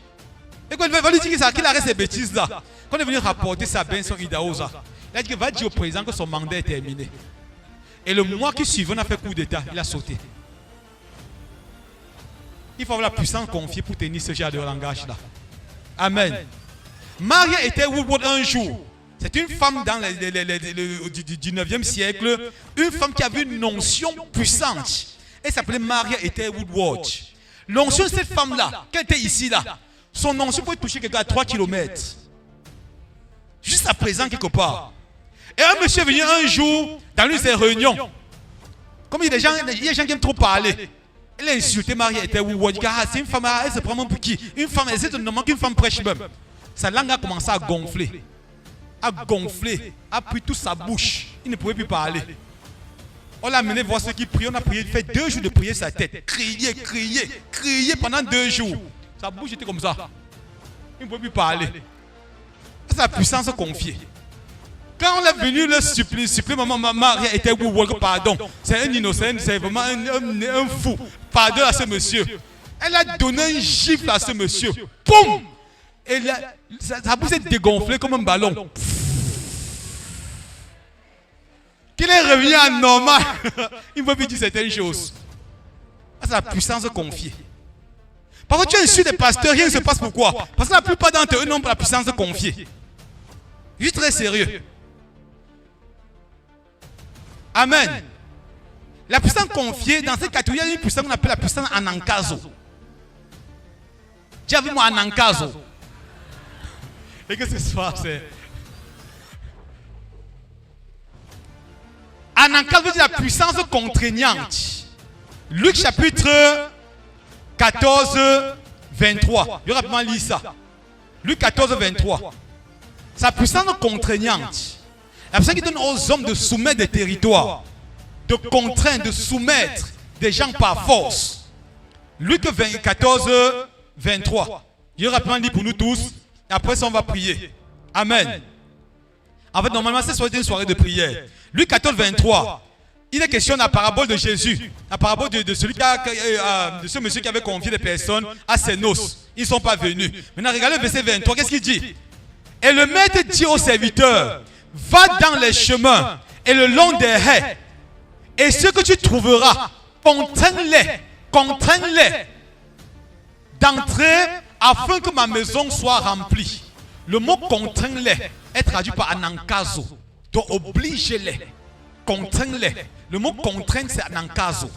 Et quand il va lui dire qu'il arrête ces bêtises-là, quand il est venu rapporter ça à Benson Idahosa, il a dit qu'il va dire au président que son mandat est terminé. Et le mois qui suivait, on a fait coup d'état, il a sauté. Il faut avoir la puissance confiée pour tenir ce genre de langage-là. Amen. Maria était Woodward un jour. C'est une femme dans du 19e siècle, une femme qui avait une onction puissante. Elle s'appelait Maria était Woodward. L'onction de cette femme-là, qui était ici, là, son onction pouvait toucher quelqu'un à 3 km. Juste à présent, quelque part. Et un monsieur est venu un jour dans l'une de ses réunions. Comme il y a des gens qui aiment trop parler. Elle a insulté Maria était Woodward. Ah, c'est une femme, elle se prend pour qui? Une femme, elle sait normalement qu'une femme prêche même. Sa langue a commencé à gonfler. A pris toute sa bouche. Il ne pouvait plus parler. On l'a amené voir ceux qui prient. On a prié, fait 2 jours de prier sa tête. Crier pendant 2 jours. Sa bouche était comme ça. Il ne pouvait plus parler. C'est la puissance confiée. Quand on est venu le supplier, maman, Maria était Woodward, pardon. C'est un innocent, c'est vraiment un fou. Pardon à ce monsieur. Elle a donné un gifle à ce monsieur. Poum! Et sa bouche s'est dégonflée comme un ballon. Qu'il est revenu à normal. Il ne veut plus dire certaines choses. C'est la puissance confiée. Parfois tu es issu des pasteurs, rien ne se passe pourquoi? Parce que la plupart d'entre eux n'ont pas la puissance confiée. Je suis très sérieux. Amen. La puissance confiée, dans cette catégorie, il y a une puissance qu'on appelle la puissance anankazo. Dis avec moi anankazo. Et que ce soir, c'est... Anankaz veut dire la puissance contraignante. Luc chapitre 14, 23. Je vais rapidement lire ça. Luc 14, 23. Sa puissance contraignante. La puissance qui donne aux hommes de soumettre des territoires, de contraindre, de soumettre des gens par force. Luc 14, 23. Je vais rapidement lire pour nous tous. Et après ça, on va prier. Amen. En fait, normalement, c'est une soirée de prière. Luc 14, 23. Il est question de la parabole de Jésus. La parabole de ce monsieur qui avait convié des personnes à ses noces. Ils ne sont pas venus. Maintenant, regardez le verset 23. Qu'est-ce qu'il dit? Et le maître dit aux serviteurs, va dans les chemins et le long des haies. Et ce que tu trouveras, contrains-les d'entrer afin que ma maison soit remplie. Le mot contrains-les est traduit par anankazo. Donc oblige-les. Contrains-les. Le mot contraindre, c'est anankazo.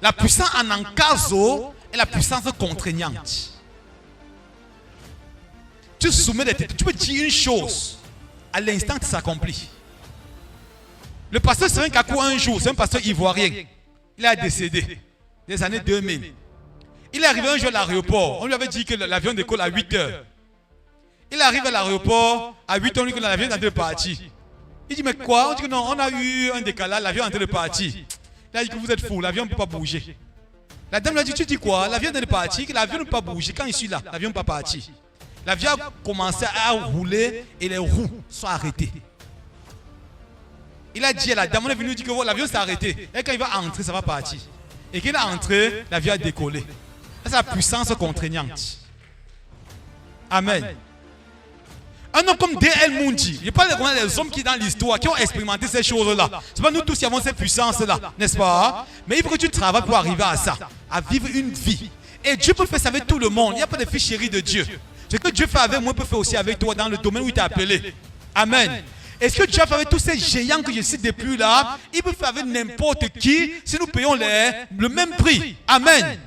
La puissance anankazo est la puissance contraignante. Tu soumets des têtes. Tu peux dire une chose. À l'instant, ça s'accomplit. Le pasteur Serin Kakou, un jour, c'est un pasteur ivoirien. Il a décédé. Des années 2000. Il est arrivé un jour à l'aéroport. On lui avait dit que l'avion décolle à 8 heures. Il arrive à l'aéroport, à 8 heures, on lui dit que l'avion est en train de partir. Il dit, mais quoi? On dit que non, on a eu un décalage, l'avion est en train de partir. Il a dit que vous êtes fou, l'avion ne peut pas bouger. La dame lui a dit, tu dis quoi? L'avion est en train de partir, que l'avion ne peut pas bouger. Quand je suis là, l'avion ne peut pas partir. L'avion a commencé à rouler et les roues sont arrêtées. Il a dit à la dame, on est venu dire que l'avion s'est arrêté. Et quand il va entrer, ça va partir. Et quand il est entré, l'avion a décollé. C'est la puissance contraignante. Amen. Un homme comme D.L. Mundi, je parle des hommes qui dans l'histoire, qui ont expérimenté ces choses-là. Ce n'est pas nous tous qui avons ces puissances-là, n'est-ce pas? Mais il faut que tu travailles pour arriver à ça, à vivre une vie. Et Dieu peut faire ça avec tout le monde. Il n'y a pas de fille chérie de Dieu. Ce que Dieu fait avec moi, il peut faire aussi avec toi dans le domaine où il t'a appelé. Amen. Et ce que Dieu a fait avec tous ces géants que je cite depuis là, il peut faire avec n'importe qui si nous payons le même prix. Amen.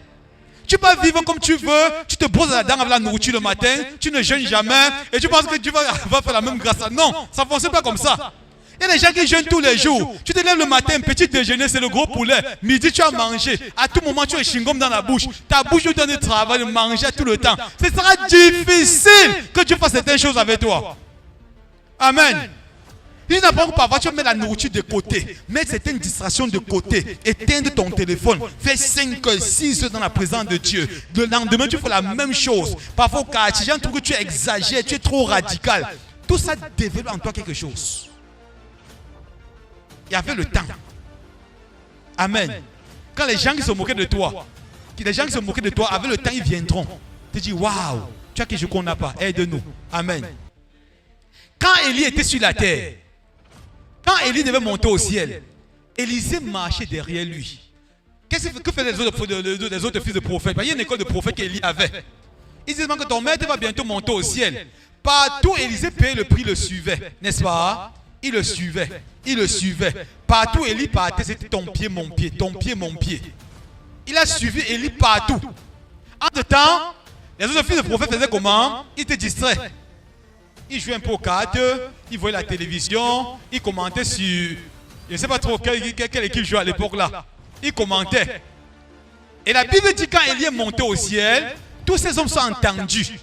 Tu peux vivre comme tu veux, tu te brosses la dent avec la nourriture le matin, tu ne jeûnes jamais et tu penses que Dieu va faire la même grâce. Non, ça ne fonctionne pas comme ça. Il y a des gens qui jeûnent tous les jours. Tu te lèves le matin, petit déjeuner, c'est le gros poulet. Midi, tu as mangé. À tout moment, tu as un chewing-gum dans la bouche. Ta bouche te donne du travail de manger tout le temps. Ce sera difficile que Dieu fasse certaines choses avec toi. Amen. Il n'a pas parfois tu mets la nourriture de côté, mets certaines distractions de côté, éteindre ton téléphone, fais 5, 6 heures dans la présence de Dieu. Le lendemain, tu fais la même chose. Parfois, au quartier, gens trouvent que tu exagères, tu es trop radical. Tout ça développe en toi quelque chose. Il y avait le temps. Amen. Quand les gens qui se moquaient de toi, avec le temps, ils viendront. Tu dis, waouh, tu as quelque chose qu'on n'a pas, aide-nous. Amen. Quand Élie était sur la terre, quand Élie devait monter au ciel, Élisée marchait derrière lui. Que faisaient les autres fils de prophètes? Il y a une école de prophètes qu'Élie avait. Ils disaient que ton maître va bientôt monter au ciel. Partout, Élisée payait le prix, le suivait. N'est-ce pas? Il le suivait. Il le suivait. Partout, Élie partait, c'était ton pied, mon pied. Ton pied, mon pied. Il a suivi Élie partout. Entre-temps, les autres fils de prophètes faisaient comment? Ils étaient distraits. Il jouait un peu aux cartes, il voyait la télévision, il commentait sur... Je ne sais pas trop quelle équipe jouait à l'époque là. Il commentait. Et la Bible dit quand Élie est monté au ciel, tous ces hommes sont entendus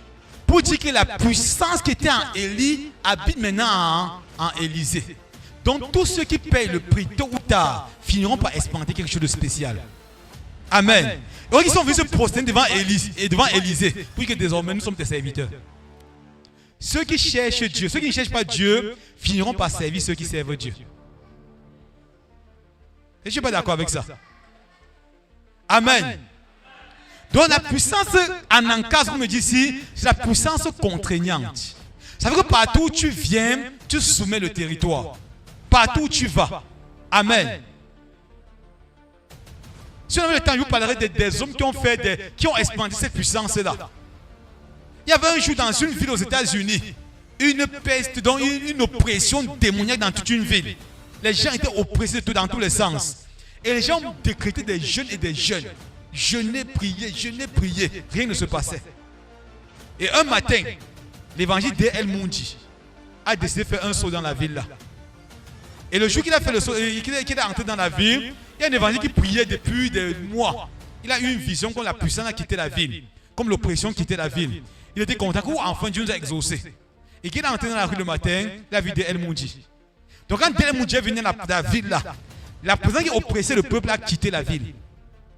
pour dire que la puissance qui était en Élie habite maintenant en Élisée. Donc tous ceux qui payent le prix tôt ou tard finiront par expérimenter quelque chose de spécial. Amen. Donc ils sont venus se prosterner devant Élisée pour dire que désormais nous sommes tes serviteurs. Ceux qui cherchent Dieu, ceux qui ne cherchent pas Dieu, finiront par servir ceux qui servent Dieu. Et je ne suis pas d'accord avec ça. Amen. Donc la puissance anankaz, comme on me dit ici, c'est la puissance contraignante. Ça veut dire que partout où tu viens, tu soumets le territoire. Partout où tu vas. Amen. Si on avait le temps, je vous parlerai des hommes qui ont expérimenté cette puissance-là. Il y avait un jour dans une ville aux États-Unis, une peste, donc une oppression démoniaque dans toute une ville. Les gens étaient oppressés dans tous les sens. Et les gens ont décrété des jeûnes et des jeûnes. Jeûner, prier, rien ne se passait. Et un matin, l'évangile d'El Mundi a décidé de faire un saut dans la ville là. Et le jour qu'il a fait le saut, qu'il est entré dans la ville, il y a un évangile qui priait depuis des mois. Il a eu une vision comme la puissance a quitté la ville, comme l'oppression quittait la ville. Il était content qu'enfin Dieu nous a exaucés. Et qu'il est entré dans la rue le matin, il a vu d'El Mundi. Donc quand d'El Mundi est venu dans la ville là, la présence qui oppressait le peuple a quitté la ville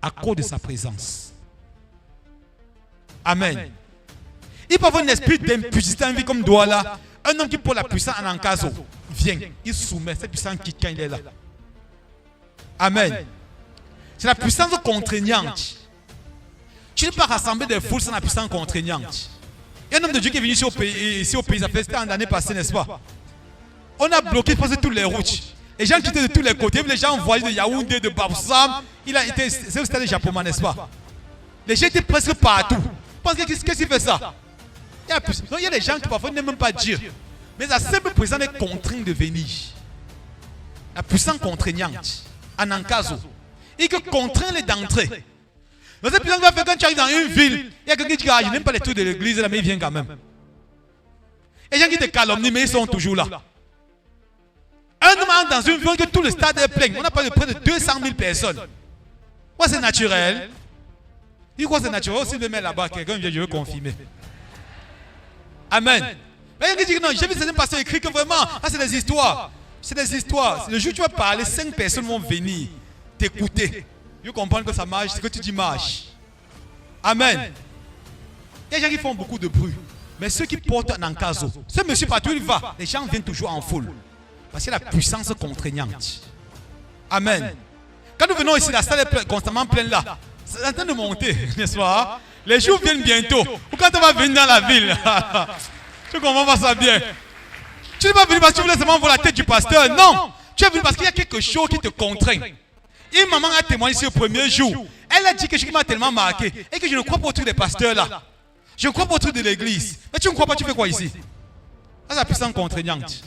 à cause de sa présence. Amen. Il peut avoir un esprit d'impudicité en vie comme Douala. Un homme qui porte la puissance en Ankazo vient, il soumet, cette puissance quitte quand il est là. Amen. C'est la puissance contraignante. Tu ne peux pas rassembler des foules sans la puissance contraignante. Il y a un homme de Dieu qui est venu ici au pays, ça fait l'année passée, n'est-ce pas? On a bloqué presque toutes les routes. Les gens quittaient de tous les côtés, les gens voyaient de Yaoundé, de Babsam. C'est au stade japonais, n'est-ce pas? Les gens étaient presque partout. Qu'est-ce qui fait ça? Il y a des gens qui parfois n'aiment même pas dire. Mais la simple présence est contrainte de venir. La puissance contraignante. En Ankazo. Et que contraint les d'entrer. Donc cette puissance va faire quand tu arrives dans une ville. Il y a quelqu'un qui dit ah, je n'aime pas les trucs de l'église, mais il vient quand même. Et les gens qui te calomnient, mais ils sont toujours là. Un homme entre dans une ville que tout le stade est plein. On a parlé de près de 200 000 personnes. Quoi, c'est naturel? Il croit que c'est naturel. Aussi, de mettre là-bas, quelqu'un vient, je veux confirmer. Amen. Mais il y a qui dit que non, j'ai vu certains pasteurs écrire que vraiment, ah, c'est des histoires. C'est des histoires. Le jour où tu vas parler, 5 personnes vont venir t'écouter. Je comprends que ça marche, c'est que tu dis marche. Amen. Il y a des gens qui font beaucoup de bruit. Mais ceux qui portent un Ankazo, ce monsieur partout il va, les gens viennent toujours en foule. Parce qu'il y a la puissance contraignante. Amen. Quand nous venons ici, la salle est constamment pleine là. C'est en train de monter, n'est-ce pas? Les jours viennent bientôt. Ou quand on va venir dans la ville. Tu comprends pas ça bien? Tu n'es pas venu parce que tu voulais seulement voir la tête du pasteur. Non. Tu es venu parce qu'il y a quelque chose qui te contraint. Une maman a témoigné sur le premier jour. Elle a dit quelque chose qui m'a tellement marqué. Et que je ne crois pas au truc des pasteurs là. Je ne crois pas au truc de l'église. Mais tu ne crois pas, tu fais quoi ici? C'est la puissance contraignante.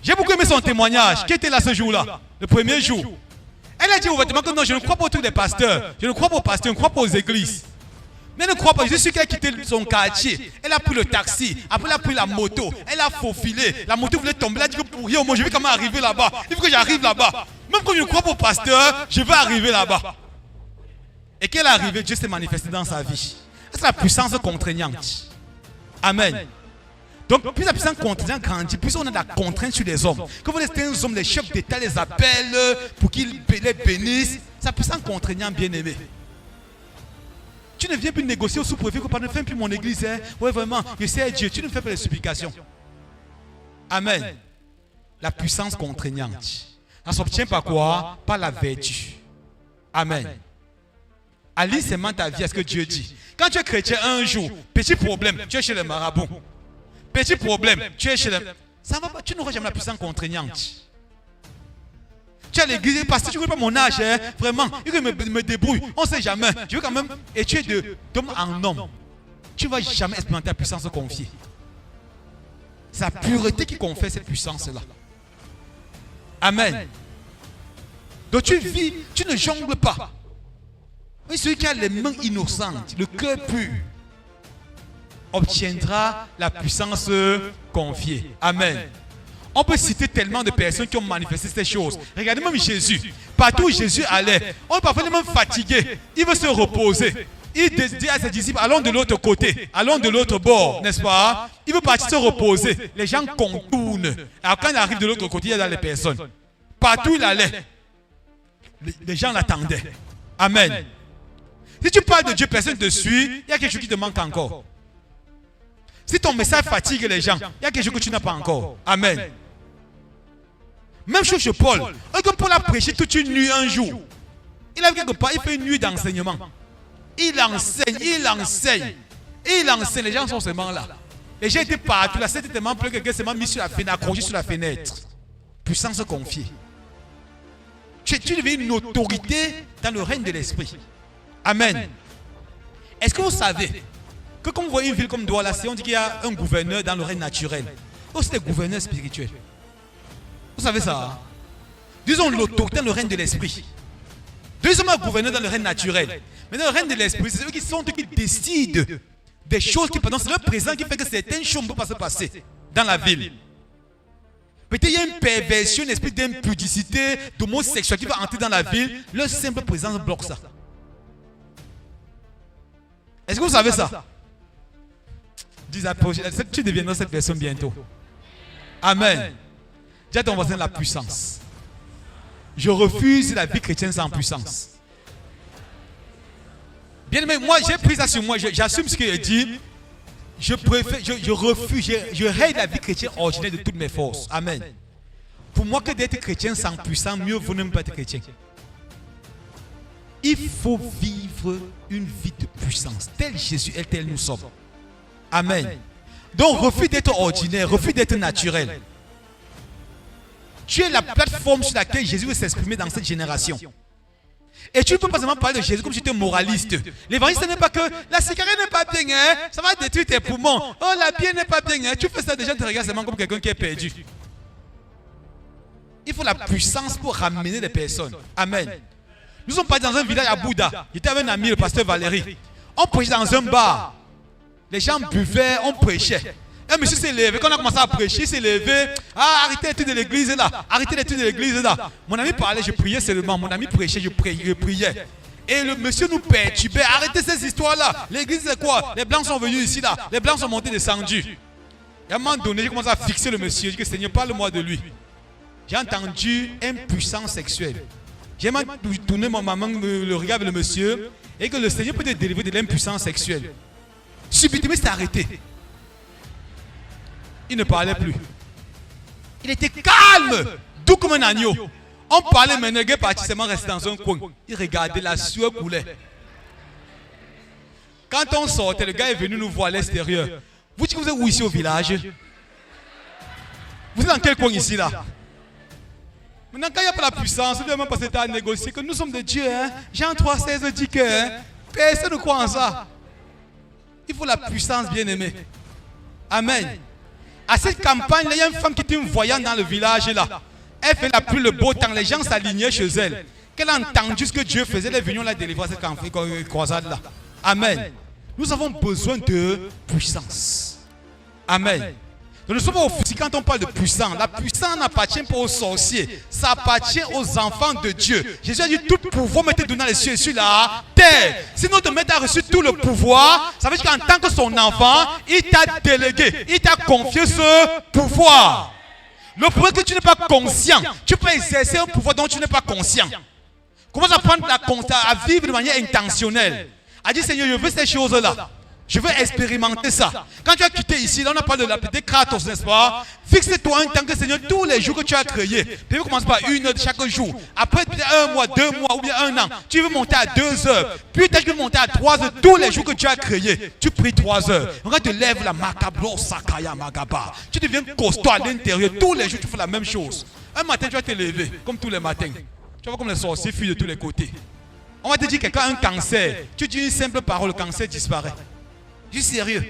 J'ai beaucoup aimé son témoignage. Qui était là ce jour-là? Le premier jour. Elle a dit ouvertement que non, je ne crois pas au truc des pasteurs. Je ne crois pas aux pasteurs, je ne crois pas aux églises. Mais elle ne croit pas. Je suis qu'elle a quitté son quartier. Elle a pris le taxi. Après, elle a pris la moto. Elle a faufilé. La moto voulait tomber. Elle a dit que pour rien, moi, je vais quand même arriver là-bas. Il faut que j'arrive là-bas. Même quand je ne crois pas au pasteur, je vais arriver là-bas. Et qu'elle est arrivée, Dieu s'est manifesté dans sa vie. C'est la puissance contraignante. Amen. Donc, plus la puissance contraignante grandit, plus on a de la contrainte sur les hommes. Quand vous êtes un homme, les chefs d'État les appellent pour qu'ils les bénissent. C'est la puissance contraignante, bien aimé. Tu ne viens plus négocier au sous-préfet que ne fais plus mon église. Hein? Oui, vraiment, je sais Dieu. Tu ne fais pas les supplications. Amen. La puissance contraignante. Ça s'obtient par quoi? Par la vertu. Amen. Aligne seulement ta vie à ce que Dieu dit. Quand tu es chrétien un jour, petit problème, tu es chez les marabouts. Petit problème, tu es chez les... Ça va pas, tu n'auras jamais la puissance contraignante. Tu es à l'église, parce que tu ne connais pas mon âge, hein? Vraiment, il faut que je me débrouille. On ne sait jamais. Je veux quand même, et tu es d'homme en homme. Tu ne vas jamais expérimenter la puissance confiée. C'est la pureté qui confère cette puissance-là. Amen. Donc tu vis, tu ne jongles pas. Mais celui qui a les mains innocentes, le cœur pur, obtiendra la puissance confiée. Amen. On peut citer tellement de personnes qui ont manifesté ces choses. Regardez même Jésus. Partout où Jésus allait, on est parfois même fatigué. Il veut se reposer. Il dit à ses disciples, allons de l'autre côté, allons de l'autre bord, n'est-ce pas? Il veut partir se reposer. Les gens contournent. Alors quand il arrive de l'autre côté, il y a les personnes. Partout où il allait, les gens l'attendaient. Amen. Si tu parles de Dieu, personne ne te suit, il y a quelque chose qui te manque encore. Si ton message fatigue les gens, il y a quelque chose que tu n'as pas encore. Amen. Même chose chez Paul. Quand Paul a prêché toute une nuit un jour, il a quelque part, il fait une nuit d'enseignement. Il enseigne, il enseigne. Il enseigne, les gens sont seulement là. Les gens étaient partout, là, c'était tellement plein que quelqu'un s'est mis sur la fenêtre, accroché sur la fenêtre. Puissance confiée. Tu deviens une autorité dans le règne de l'esprit. Amen. Est-ce que vous savez que quand vous voyez une ville comme Douala, on dit qu'il y a un gouverneur dans le règne naturel. Oh, c'est un gouverneur spirituel. Vous savez ça? Hein? Disons l'autorité dans le règne de l'esprit. Deuxièmement, un gouverneur dans le règne naturel. Mais dans le règne de l'esprit, c'est ceux qui décident des choses qui, pardon, c'est le présent qui fait que certaines choses ne peuvent pas se passer dans la ville. Peut-être il y a une perversion, un esprit d'impudicité, d'homosexualité qui va entrer dans la ville. Le simple présence bloque ça. Est-ce que vous savez ça? Dis à tu deviendras cette personne bientôt. Amen. Dis à ton voisin la puissance. Je refuse la vie chrétienne sans puissance. Bien aimé, moi j'ai pris ça sur moi, j'assume ce que je dis. Je refuse, je règle la vie chrétienne ordinaire de toutes mes forces. Amen. Pour moi que d'être chrétien sans puissance, mieux vaut ne pas être chrétien. Il faut vivre une vie de puissance, tel Jésus est, tel nous sommes. Amen. Donc refuse d'être ordinaire, refuse d'être naturel. Tu es la plateforme sur laquelle Jésus veut s'exprimer dans cette génération. Et tu ne peux pas seulement parler de Jésus comme si tu étais moraliste. L'évangile, ce n'est pas que la cigarette n'est pas bien, hein? Ça va détruire tes poumons. Oh, la bière n'est pas bien, hein? Tu fais ça déjà, tu te regardes seulement comme quelqu'un qui est perdu. Il faut la puissance pour ramener des personnes. Amen. Nous sommes partis dans un village à Bouddha. J'étais avec un ami, le pasteur Valérie. On prêchait dans un bar. Les gens buvaient, on prêchait. Un monsieur s'est levé, quand on a commencé à prêcher, il s'est levé. Ah, arrêtez l'étude de l'église là. Arrêtez l'étude de l'église là. Mon ami parlait, je priais seulement. Mon ami prêchait, je priais. Et le monsieur nous perturbait. Arrêtez ces histoires-là. L'église c'est quoi? Les blancs sont venus ici là. Les blancs sont montés, descendus. Et à un moment donné, j'ai commencé à fixer le monsieur. J'ai dit que Seigneur, parle-moi de lui. J'ai entendu impuissance sexuelle. J'ai même tourné mon maman, le regard vers le monsieur. Et que le Seigneur peut te délivrer de l'impuissance sexuelle. Subitement, il s'est arrêté. Il ne parlait plus. Il était calme, doux comme un agneau. On parlait, mais le gars parti seulement resté dans un coin. Il regardait, la sueur coulait. Quand on sortait, le gars est venu nous voir à l'extérieur. Vous dites que vous êtes où ici au village? Vous êtes dans quel coin ici là? Maintenant, quand il n'y a pas la puissance, vous devez même passer à négocier que nous sommes de Dieu. Hein? Jean 3,16 dit que personne ne croit en ça. Il faut la puissance, bien aimé. Amen. À cette campagne, il y a une femme qui était une voyante dans le village là. Elle fait la pluie, le beau temps, les gens s'alignaient chez elle. Qu'elle a entendu ce que Dieu faisait, elle est venue la délivrer à cette croisade là. Amen. Nous avons besoin de puissance. Amen. Donc nous sommes au fusil quand on parle de puissance. La puissance n'appartient pas aux sorciers. Ça appartient aux enfants de Dieu. Jésus a dit tout pouvoir m'était donné dans les cieux et sur la terre. Si notre maître a reçu tout le pouvoir, ça veut dire qu'en tant que son enfant, il t'a délégué. Il t'a confié ce pouvoir. Le problème est que tu n'es pas conscient. Tu peux exercer un pouvoir dont tu n'es pas conscient. Commence à prendre à vivre de manière intentionnelle. A dit Seigneur, je veux ces choses-là. Je veux expérimenter ça. Quand tu as quitté ici, là on a parlé de l'appeler Kratos, n'est-ce pas? Fixe-toi un temps que Seigneur, tous les jours que tu as créé. Puis commence par 1 heure de chaque jour. Après, peut-être 1 mois, 2 mois ou bien 1 an. Tu veux monter à 2 heures. Puis tu veux monter à 3 heures. Tous les jours que tu as créé, tu pries 3 heures. Quand tu lèves la macabro sakaya magaba. Tu deviens costaud à l'intérieur. Tous les jours, tu fais la même chose. Un matin, tu vas te lever, comme tous les matins. Tu vas comme les sorciers fuient de tous les côtés. On va te dire quelqu'un a un cancer. Tu dis une simple parole, le cancer disparaît. Je suis sérieux.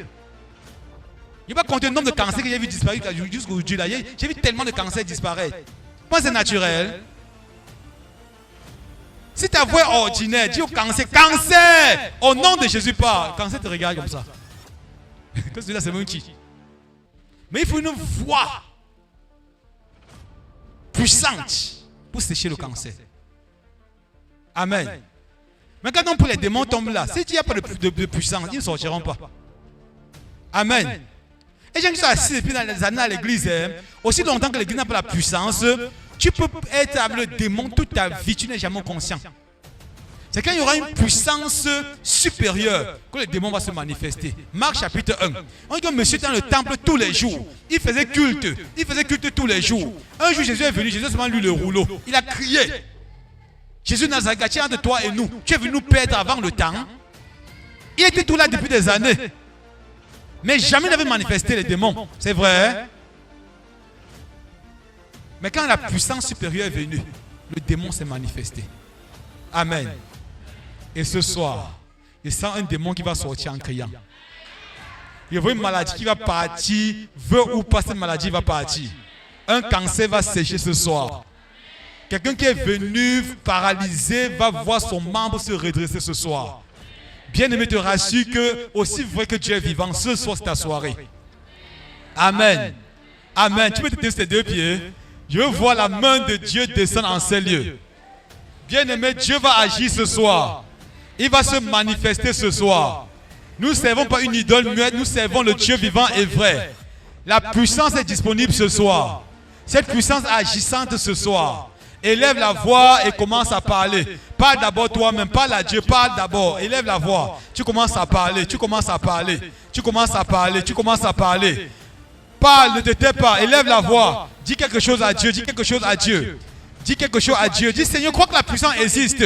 Je ne vais pas compter le nombre de cancers que j'ai vu disparaître jusqu'aujourd'hui. J'ai vu tellement de cancers disparaître. Moi, c'est naturel. Si ta voix est ordinaire, dis au cancer, cancer! Au nom de Jésus, pas. Le cancer te regarde comme ça. Que celui-là, c'est mon qui? Mais il faut une voix puissante pour sécher le cancer. Amen. Mais quand on peut les démons tombent là, si il n'y a pas de puissance, ils ne sortiront pas. Amen. Et j'ai sont assis depuis dans les années à l'église, aussi longtemps que l'église n'a pas la puissance, tu peux être avec le démon toute ta vie, tu n'es jamais conscient. C'est quand il y aura une puissance supérieure que le démon va se manifester. Marc chapitre 1. On dit que monsieur était dans le temple tous les jours. Il faisait culte. Il faisait culte tous les jours. Un jour Jésus est venu, Jésus a seulement lu le rouleau. Il a crié. Jésus Nazareth, tu es entre toi et nous. Tu es venu nous perdre avant le temps. Il était tout là depuis des années. Mais jamais il n'avait manifesté les démons. C'est vrai. Mais quand la puissance supérieure est venue, le démon s'est manifesté. Amen. Et ce soir, je sens un démon qui va sortir en criant. Je vois une maladie qui va partir. Veut ou pas, cette maladie va partir. Un cancer va sécher ce soir. Quelqu'un qui est venu paralysé va voir son membre se redresser ce soir. Bien-aimé, te rassure que, aussi vrai que Dieu est vivant, ce soir c'est ta soirée. Amen. Amen. Tu peux te tenir sur tes deux pieds. Je veux voir la main de Dieu descendre en ces lieux. Bien-aimé, Dieu va agir ce soir. Il va se manifester ce soir. Nous ne servons pas une idole muette, nous servons le Dieu vivant et vrai. La puissance est disponible ce soir. Cette puissance agissante ce soir. Élève la voix et commence à parler. Parle d'abord toi-même, parle à Dieu, parle d'abord. Élève la voix. Tu commences à parler, tu commences à parler. Tu commences à parler, tu commences à parler. Parle, ne te tais pas, élève la voix. Dis quelque chose à Dieu, dis quelque chose à Dieu. Dis quelque chose à Dieu. Dis Seigneur, je crois que la puissance existe.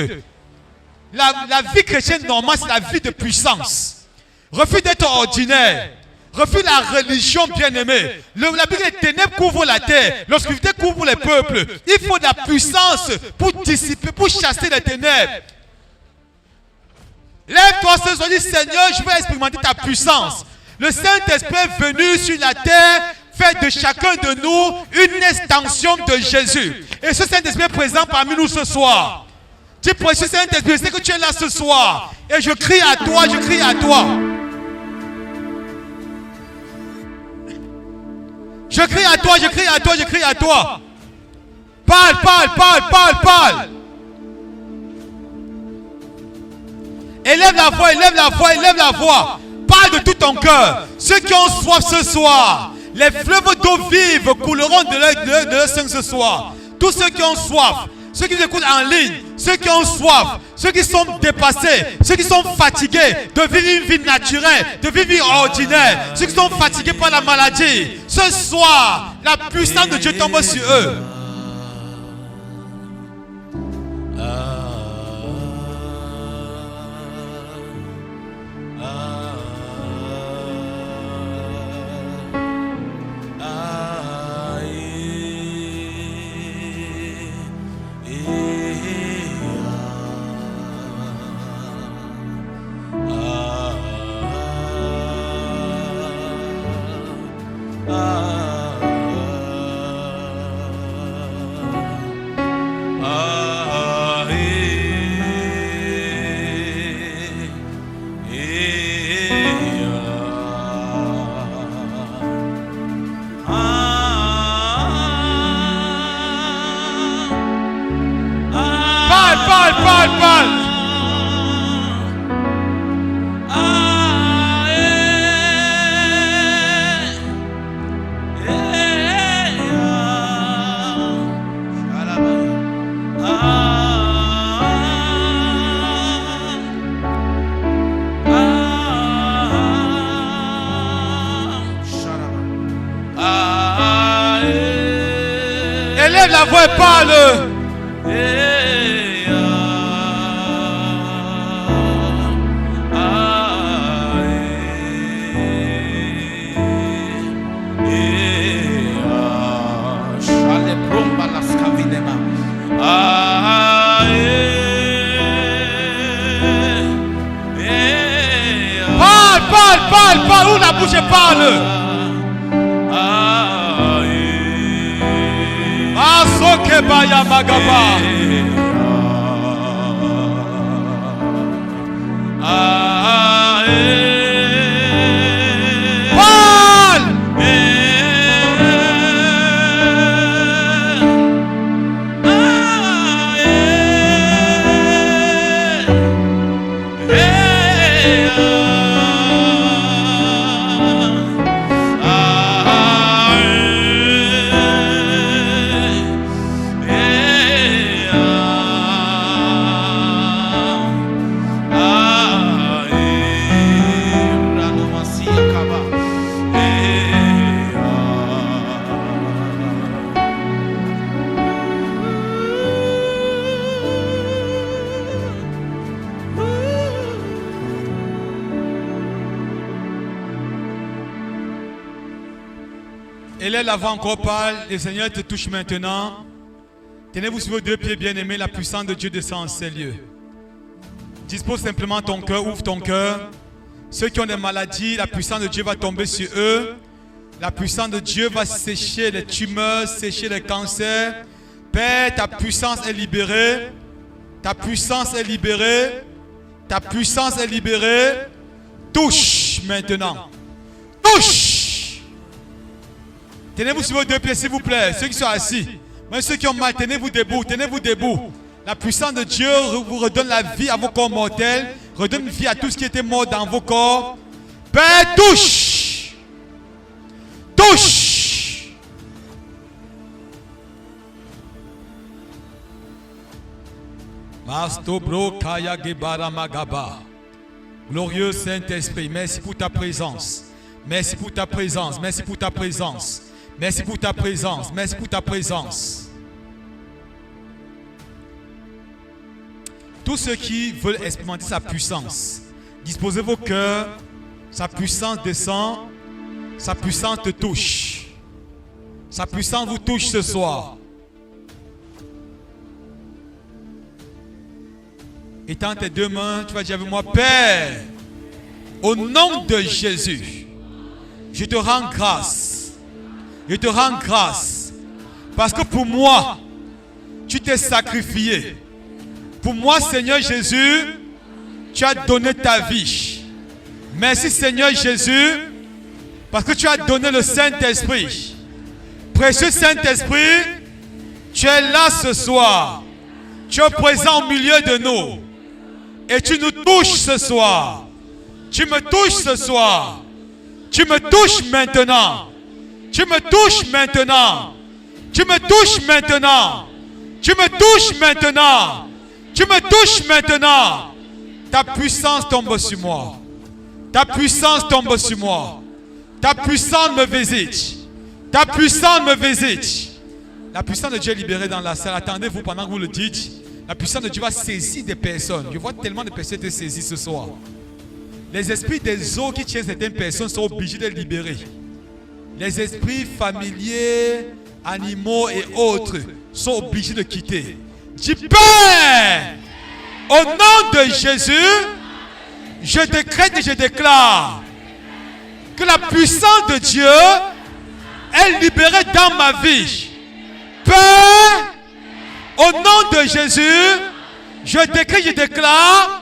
La vie chrétienne normale, c'est la vie de puissance. Refuse d'être ordinaire. Refuse la religion bien-aimée. La Bible, les ténèbres couvrent la terre. L'obscurité couvre les peuples. Il faut de la puissance pour dissiper, pour chasser les ténèbres. Lève-toi ce soir, dis Seigneur, je veux expérimenter ta puissance. Le Saint-Esprit est venu sur la terre, faire de chacun de nous une extension de Jésus. Et ce Saint-Esprit est présent parmi nous ce soir. Tu précieux Saint-Esprit, je sais que tu es là ce soir. Et je crie à toi, je crie à toi. Je crie à toi, je crie à toi, je crie à toi. Parle, parle, parle, parle, parle. Élève la voix, élève la voix, élève la voix. Parle de tout ton cœur. Ceux qui ont soif ce soir, les fleuves d'eau vive couleront de leur sein ce soir. Tous ceux qui ont soif, ceux qui nous écoutent en ligne, ceux qui ont soif, ceux qui sont dépassés, ceux qui sont fatigués de vivre une vie naturelle, de vivre une vie ordinaire, ceux qui sont fatigués par la maladie. Ce soir, la puissance de Dieu tombe sur eux. Élève la voix et parle. Parle, ouvre la bouche et parle. Asoke baya magaba. Élève la voix encore, parle. Le Seigneur te touche maintenant. Tenez-vous sur vos deux pieds, bien-aimés. La puissance de Dieu descend en ces lieux. Dispose simplement ton cœur, ouvre ton cœur. Ceux qui ont des maladies, la puissance de Dieu va tomber sur eux. La puissance de Dieu va sécher les tumeurs, sécher les cancers. Père, ta puissance est libérée. Ta puissance est libérée. Ta puissance est libérée. Touche maintenant. Touche. Tenez-vous sur vos deux pieds, s'il vous plaît. Ceux qui sont assis. Même ceux qui ont mal, tenez-vous debout. Tenez-vous debout. La puissance de Dieu vous redonne la vie à vos corps mortels. Redonne vie à tout ce qui était mort dans vos corps. Père, touche. Touche. Mastobro Kaya Gebara Magaba. Glorieux Saint-Esprit, merci pour ta présence. Merci pour ta présence. Merci pour ta présence. Merci pour ta présence. Merci pour ta présence. Tous ceux qui veulent expérimenter sa puissance, disposez vos cœurs. Sa puissance descend. Sa puissance te touche. Sa puissance vous touche ce soir. Étends tes deux mains, tu vas dire avec moi, Père, au nom de Jésus, je te rends grâce. Je te rends grâce. Parce que pour moi, tu t'es sacrifié. Pour moi, Seigneur Jésus, tu as donné ta vie. Merci Seigneur Jésus, parce que tu as donné le Saint-Esprit. Précieux Saint-Esprit, tu es là ce soir. Tu es présent au milieu de nous. Et tu nous touches ce soir. Tu me touches ce soir. Tu me touches maintenant. Tu me touches maintenant. Tu me touches maintenant. Tu me touches maintenant. Tu me touches maintenant. Ta puissance tombe sur moi. Ta puissance tombe sur moi. Ta puissance me visite. Ta puissance me visite. La puissance de Dieu est libérée dans la salle. Attendez-vous pendant que vous le dites. La puissance de Dieu va saisir des personnes. Je vois tellement de personnes être saisies ce soir. Les esprits des eaux qui tiennent certaines personnes sont obligés de les libérer. Les esprits familiers, animaux et autres sont obligés de quitter. Dis Père, au nom de Jésus, je décrète et je déclare que la puissance de Dieu est libérée dans ma vie. Père, au nom de Jésus, je décrète et je déclare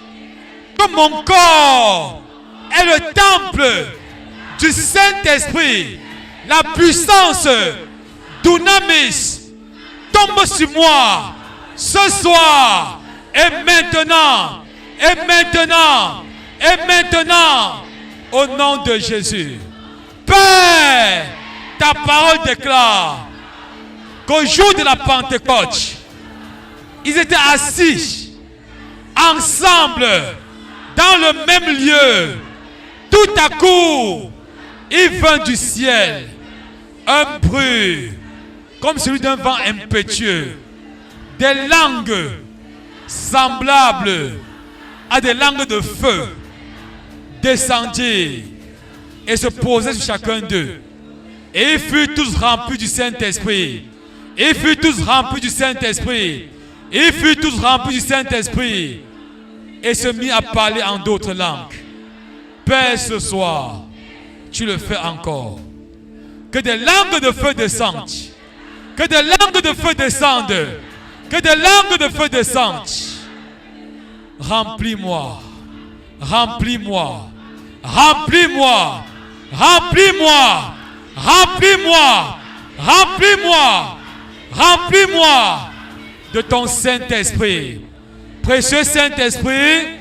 que mon corps est le temple du Saint-Esprit. La puissance d'Unamis tombe sur moi ce soir et maintenant, et maintenant, et maintenant, au nom de Jésus. Père, ta parole déclare qu'au jour de la Pentecôte, ils étaient assis ensemble dans le même lieu. Tout à coup, il vint du ciel un bruit comme celui d'un vent impétueux, des langues semblables à des langues de feu descendirent et se posaient sur chacun d'eux. Et ils furent tous remplis du Saint-Esprit. Ils furent tous remplis du Saint-Esprit. Ils furent tous remplis du Saint-Esprit et se mit à parler en d'autres langues. Père, ce soir, tu le fais encore. Que des langues de feu descendent. Que des langues de feu descendent. Que des langues de feu descendent. Remplis-moi. Remplis-moi. Remplis-moi. Remplis-moi. Remplis-moi. Remplis-moi. Remplis-moi de ton Saint-Esprit. Précieux Saint-Esprit,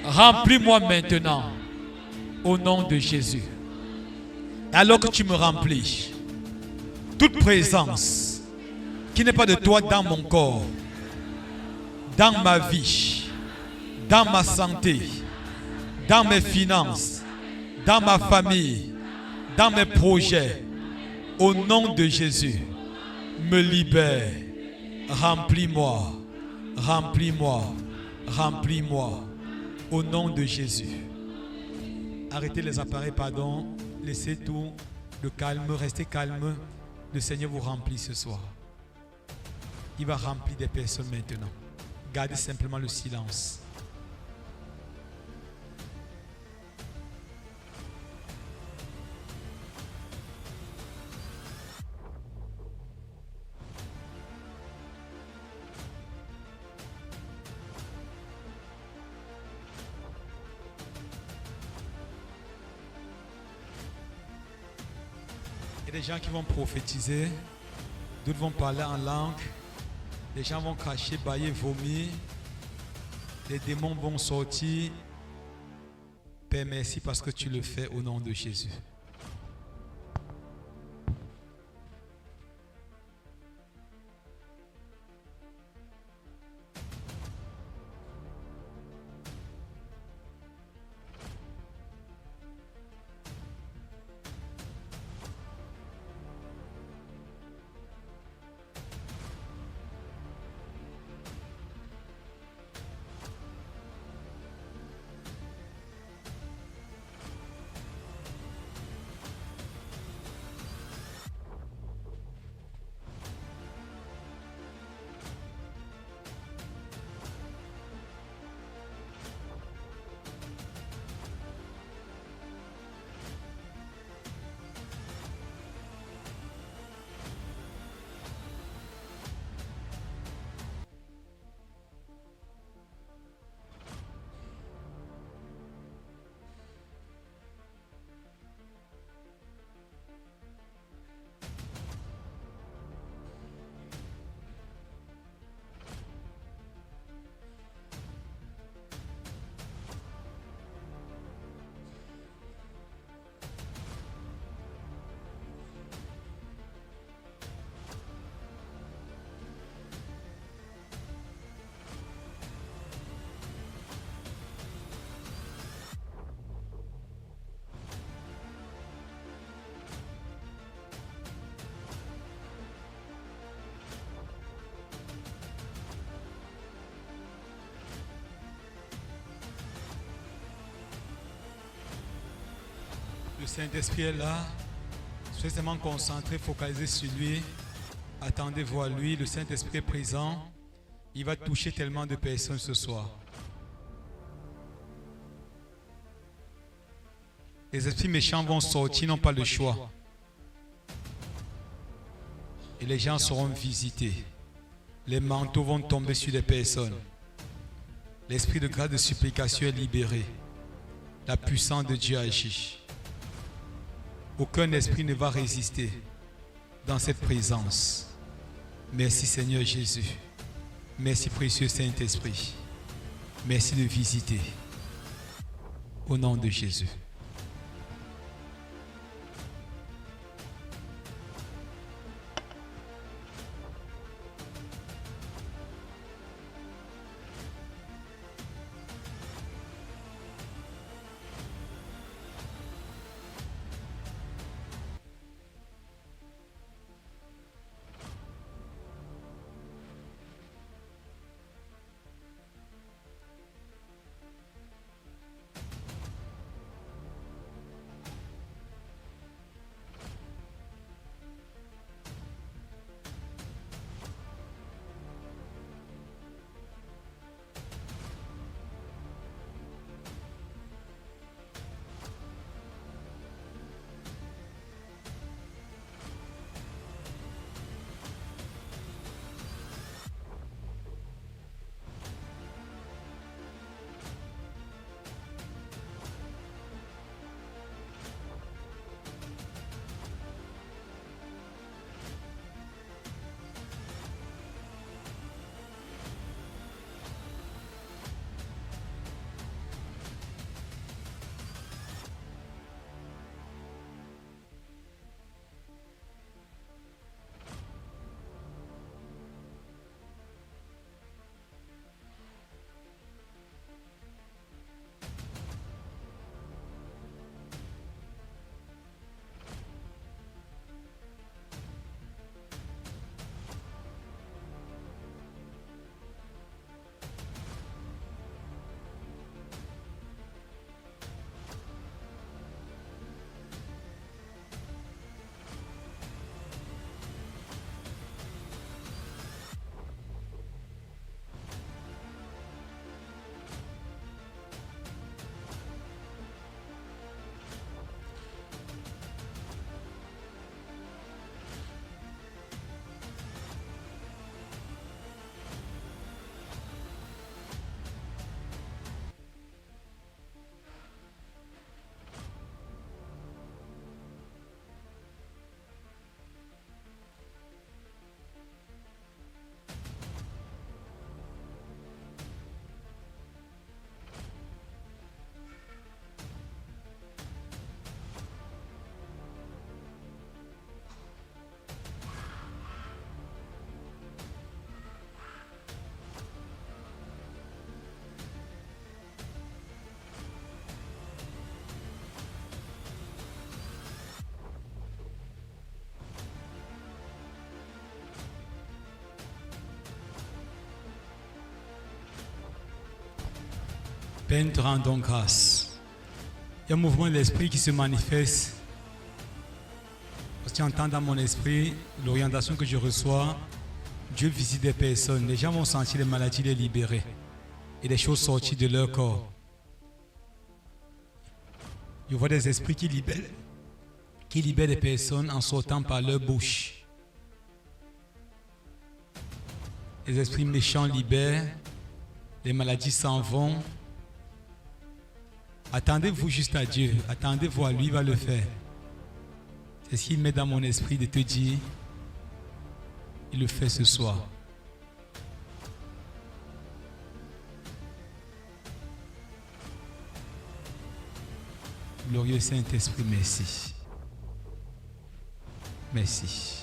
remplis-moi maintenant. Au nom de Jésus. Alors que tu me remplis, toute présence qui n'est pas de toi dans mon corps, dans ma vie, dans ma santé, dans mes finances, dans ma famille, dans mes projets, au nom de Jésus, me libère. Remplis-moi, remplis-moi, remplis-moi, au nom de Jésus. Arrêtez les appareils, pardon. Laissez tout, le calme, restez calme. Le Seigneur vous remplit ce soir. Il va remplir des personnes maintenant. Gardez simplement le silence. Il y a des gens qui vont prophétiser, d'autres vont parler en langue, les gens vont cracher, bailler, vomir, les démons vont sortir. Père, merci parce que tu le fais au nom de Jésus. Le Saint-Esprit est là. Soyez seulement concentré, focalisé sur lui. Attendez voir lui. Le Saint-Esprit est présent. Il va toucher tellement de personnes ce soir. Les esprits méchants vont sortir, n'ont pas le choix. Et les gens seront visités. Les manteaux vont tomber sur les personnes. L'esprit de grâce de supplication est libéré. La puissance de Dieu agit. Aucun esprit ne va résister dans cette présence. Merci Seigneur Jésus. Merci précieux Saint-Esprit. Merci de visiter. Au nom de Jésus. Père, nous te rendons grâce. Il y a un mouvement de l'esprit qui se manifeste. Parce que tu entends dans mon esprit l'orientation que je reçois. Dieu visite des personnes. Les gens vont sentir les maladies les libérer et des choses sortir de leur corps. Je vois des esprits qui libèrent les personnes en sortant par leur bouche. Les esprits méchants libèrent, les maladies s'en vont. Attendez-vous juste à Dieu, attendez-vous à lui, il va le faire. C'est ce qu'il met dans mon esprit de te dire, il le fait ce soir. Glorieux Saint-Esprit, merci. Merci.